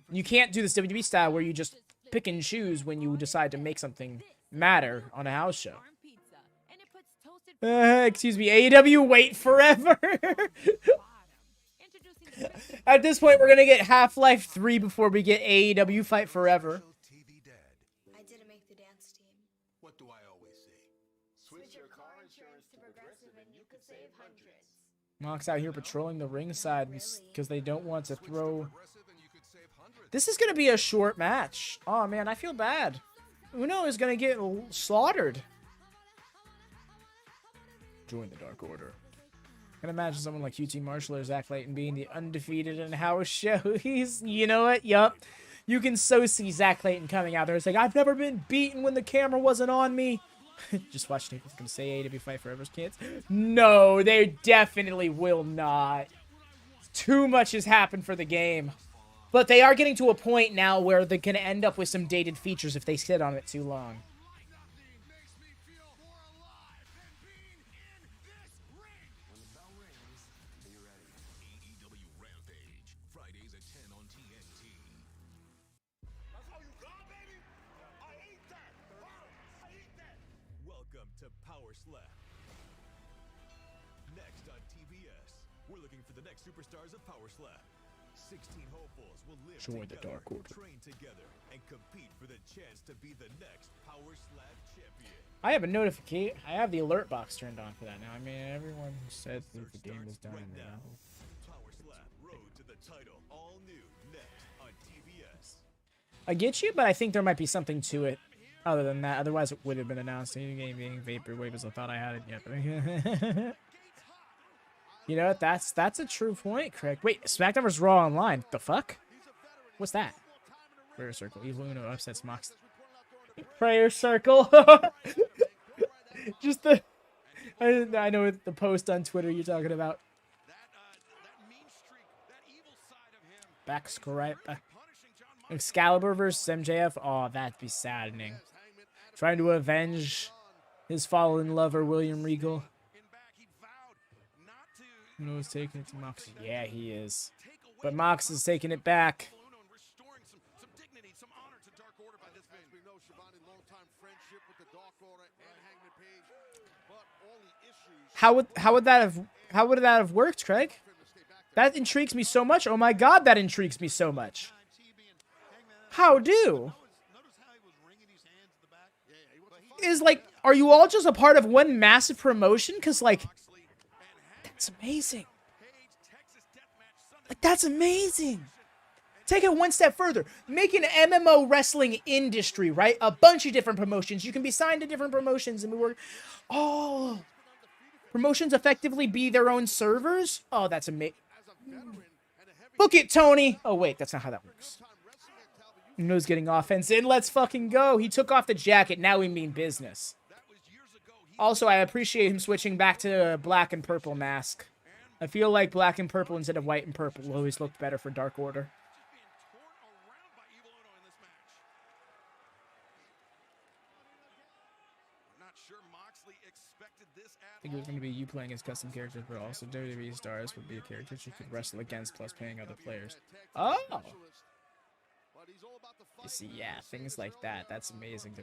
You can't do this WWE style where you just pick and choose when you decide to make something matter on a house show. Excuse me, AEW wait forever. At this point, we're going to get Half-Life 3 before we get AEW Fight Forever. I didn't make the dance team. What do I always say? Switch your car insurance to Progressive and you could save hundreds. Mox out here patrolling the ringside because they don't want to throw... This is going to be a short match. Oh, man, I feel bad. Uno is going to get slaughtered. Join the Dark Order. I can imagine someone like QT Marshall or Zach Layton being the undefeated in house show. You know what? Yup. You can so see Zach Layton coming out there. It's like, I've never been beaten when the camera wasn't on me. Just watch Nick can say AEW Fight Forever's kids. No, they definitely will not. Too much has happened for the game. But they are getting to a point now where they can end up with some dated features if they sit on it too long. AEW Rampage, Fridays at 10 on TNT. That's how you got, baby? I ate that! I ate that! Welcome to Power Slap. Next on TBS, we're looking for the next superstars of Power Slap. 16 hopefuls will live Join the together, Dark Order. train together, and compete for the chance to be the next Power Slap champion. I have a notification. I have the alert box turned on for that now. I mean, everyone said that the game was done. Power Slap, road to the title, all new, next on TBS. I get you, but I think there might be something to it. Other than that, otherwise it would have been announced. The game being vaporwave as I thought I had it yet. You know what? That's a true point, Craig. Wait, SmackDown vs. Raw online. The fuck? What's that? Prayer Circle. Evil Uno upsets Mox. Prayer Circle. Just the... I know the post on Twitter you're talking about. Backscribe. Excalibur versus MJF. Oh, that'd be saddening. Trying to avenge his fallen lover, William Regal. Uno's taking it to Mox. Yeah, he is. But Mox is taking it back. How would that have worked, Craig? That intrigues me so much. Oh my god, that intrigues me so much. How do? Is like, are you all just a part of one massive promotion? Because like, that's amazing. Like, that's amazing. Take it one step further. Make an MMO wrestling industry, right? A bunch of different promotions. You can be signed to different promotions and we work. Oh, promotions effectively be their own servers? Oh, that's amazing. Book it, Tony. Oh, wait, that's not how that works. Uno's getting offense in. Let's fucking go. He took off the jacket. Now we mean business. Also, I appreciate him switching back to a black and purple mask. I feel like black and purple instead of white and purple always looked better for Dark Order. I think it was going to be you playing as custom characters, but also WWE stars would be a character you could wrestle against, plus paying other players. Oh! You see, yeah, things like that. That's amazing.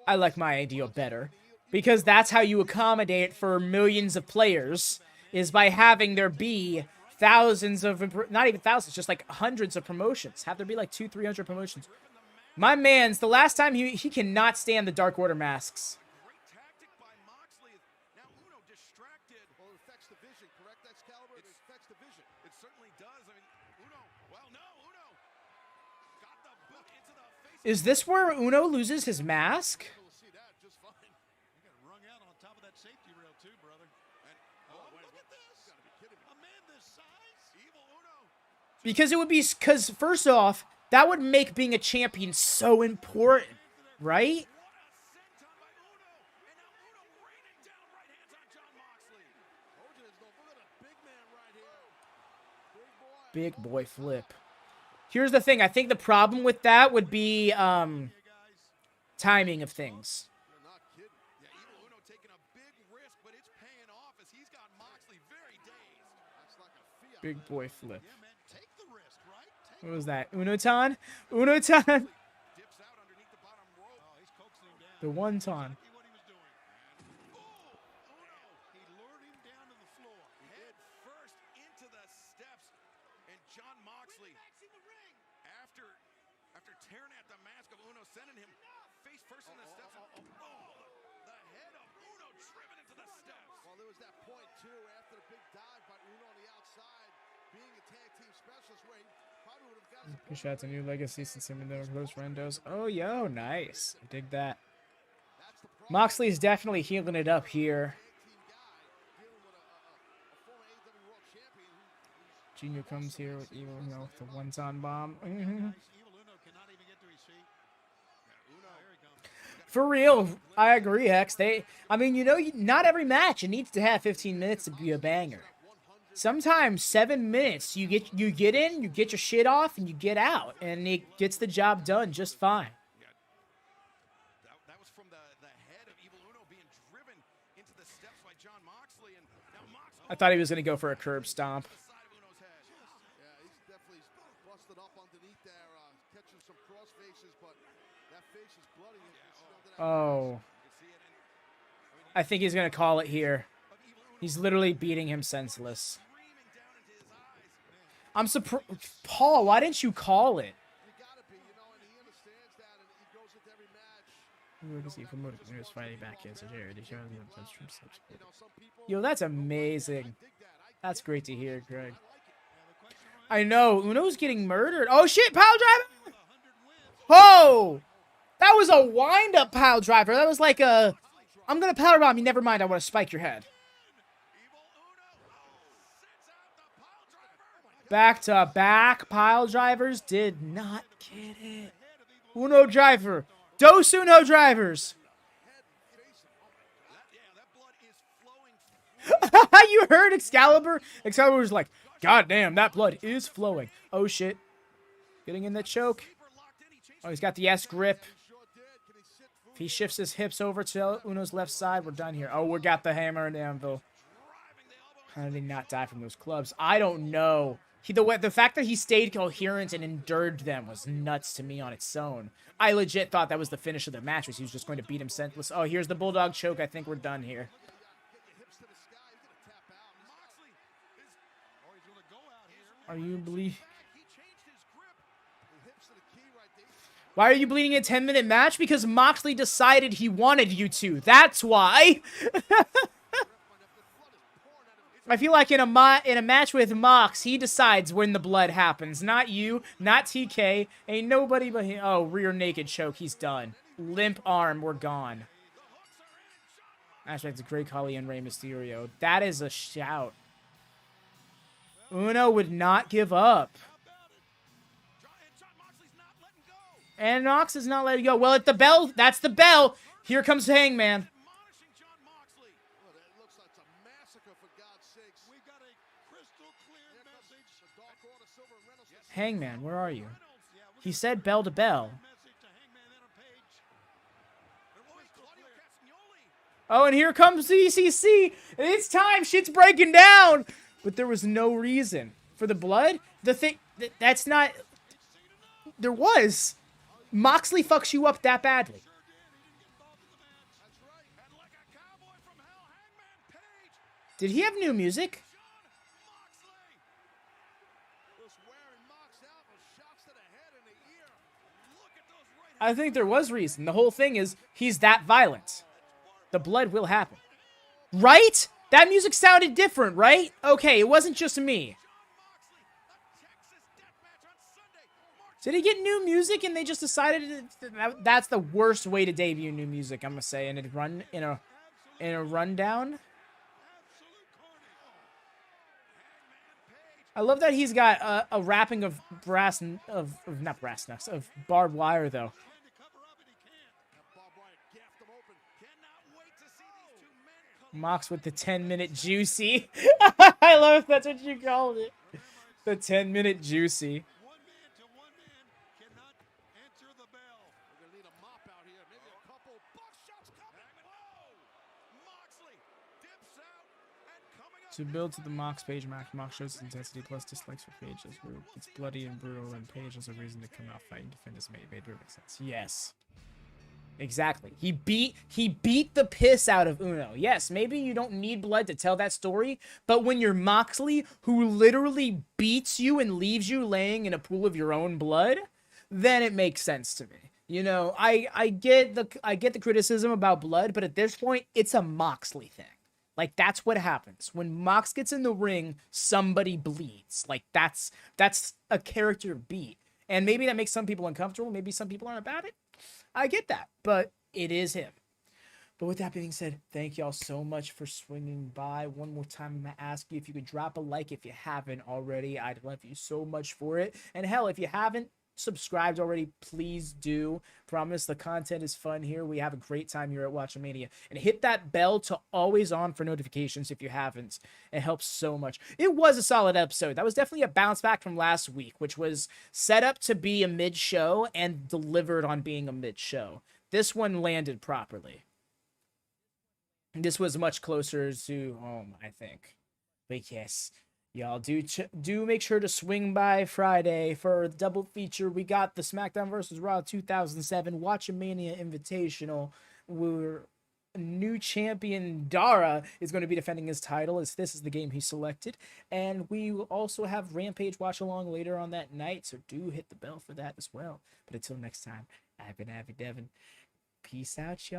I like my idea better. Because that's how you accommodate for millions of players, is by having there be thousands of, not even thousands, just like hundreds of promotions. Have there be like 200-300 promotions. My man's, the last time he cannot stand the Dark Order masks. Is this where Uno loses his mask? Because it would be, because first off, that would make being a champion so important, right? Big boy flip. Here's the thing. I think the problem with that would be timing of things. You're not kidding. Yeah, Evil Uno taking a big risk, but it's paying off as he's got Moxley very dazed. That's like a fiat. Big boy flip. Yeah, man, take the risk, right? What was that? Unotan? Unotan? Dips out underneath the bottom rope. Oh, he's coaxing him down. The one-ton. What he was doing. Uno. He lured him down to the floor. Head first into the steps. And Jon Moxley, after tearing at the mask of Uno, sending him face first in the steps. The head of Uno driven into the steps. Well, there was that point, too, after the big dive by Uno on the outside, being a tag team specialist, where he probably would have got his... Good shots, a new legacy since him and the close rendos. Oh, yo, nice. I dig that. Moxley's definitely healing it up here. Junior comes here with Evil Uno with the one-ton bomb. For real, I agree, Hex. I mean, you know, not every match it needs to have 15 minutes to be a banger. Sometimes 7 minutes, you get in, you get your shit off, and you get out, and it gets the job done just fine. That was from the head of Evil Uno being driven into the steps by Jon Moxley, and now Moxley. I thought he was gonna go for a curb stomp. Yeah, he's definitely busted up underneath there, catching some cross faces, but that face is bloody. Oh. I think he's going to call it here. He's literally beating him senseless. I'm surprised. Paul, why didn't you call it? Yo, that's amazing. That's great to hear, Greg. I know. Uno's getting murdered. Oh, shit. Pile driver. Oh. That was a wind-up pile driver. That was like a... I'm going to power bomb you. Never mind. I want to spike your head. Back-to-back pile drivers did not get it. Uno driver. Dos Uno drivers. You heard Excalibur? Excalibur was like, God damn, that blood is flowing. Oh, shit. Getting in that choke. Oh, he's got the S grip. If he shifts his hips over to Uno's left side, we're done here. Oh, we got the hammer and anvil. How did he not die from those clubs? I don't know. The fact that he stayed coherent and endured them was nuts to me on its own. I legit thought that was the finish of the match, was he was just going to beat him senseless. Oh, here's the Bulldog choke. I think we're done here. Are you bleeding? Why are you bleeding a 10-minute match? Because Moxley decided he wanted you to. That's why. I feel like in a match with Mox, he decides when the blood happens. Not you, not TK. Ain't nobody but him. Oh, rear naked choke. He's done. Limp arm. We're gone. Actually, that's a great Khali and Rey Mysterio. That is a shout. Uno would not give up. And Mox is not letting go. Well, at the bell, that's the bell. Here comes Hangman. Hangman, where are you? He said bell to bell. Oh, and here comes the ECC. It's time. Shit's breaking down. But there was no reason for the blood. The thing, that's not... There was... Moxley fucks you up that badly. Did he have new music? I think there was reason. The whole thing is he's that violent. The blood will happen. Right? That music sounded different, right? Okay, it wasn't just me. Did he get new music and they just decided that's the worst way to debut new music, I'm gonna say, in a rundown? I love that he's got a wrapping of not brass knucks, of barbed wire though. Mox with the 10-minute juicy. I love if that's what you called it. The 10-minute juicy. One man to one man cannot answer the bell. We're gonna need a mop out here. Maybe a couple buckshots coming. Whoa! Moxley dips out and coming up. To build to the Mox Page match, Mox shows his intensity plus dislikes for Page as rude. It's bloody and brutal, and Page has a reason to come out fighting, defend his mate. Made perfect sense. Yes. Exactly. He beat the piss out of Uno. Yes, maybe you don't need blood to tell that story, but when you're Moxley, who literally beats you and leaves you laying in a pool of your own blood, then it makes sense to me. You know, I get the criticism about blood, but at this point, it's a Moxley thing. Like, that's what happens. When Mox gets in the ring, somebody bleeds. Like, that's a character beat. And maybe that makes some people uncomfortable. Maybe some people aren't about it. I get that, but it is him. But with that being said, thank y'all so much for swinging by. One more time, I'm going to ask you if you could drop a like if you haven't already. I'd love you so much for it. And hell, if you haven't subscribed already, please do. Promise the content is fun here. We have a great time here at WatchaMania. And hit that bell to always on for notifications if you haven't. It helps so much. It was a solid episode. That was definitely a bounce back from last week, which was set up to be a mid-show and delivered on being a mid-show. This one landed properly. This was much closer to home, I think. But yes, y'all do make sure to swing by Friday for a double feature. We got the SmackDown vs. Raw 2007 WatchaMania Invitational, where new champion Dara is going to be defending his title, as this is the game he selected. And we will also have Rampage Watchalong later on that night, so do hit the bell for that as well. But until next time, I've been Avi Devin. Peace out, y'all.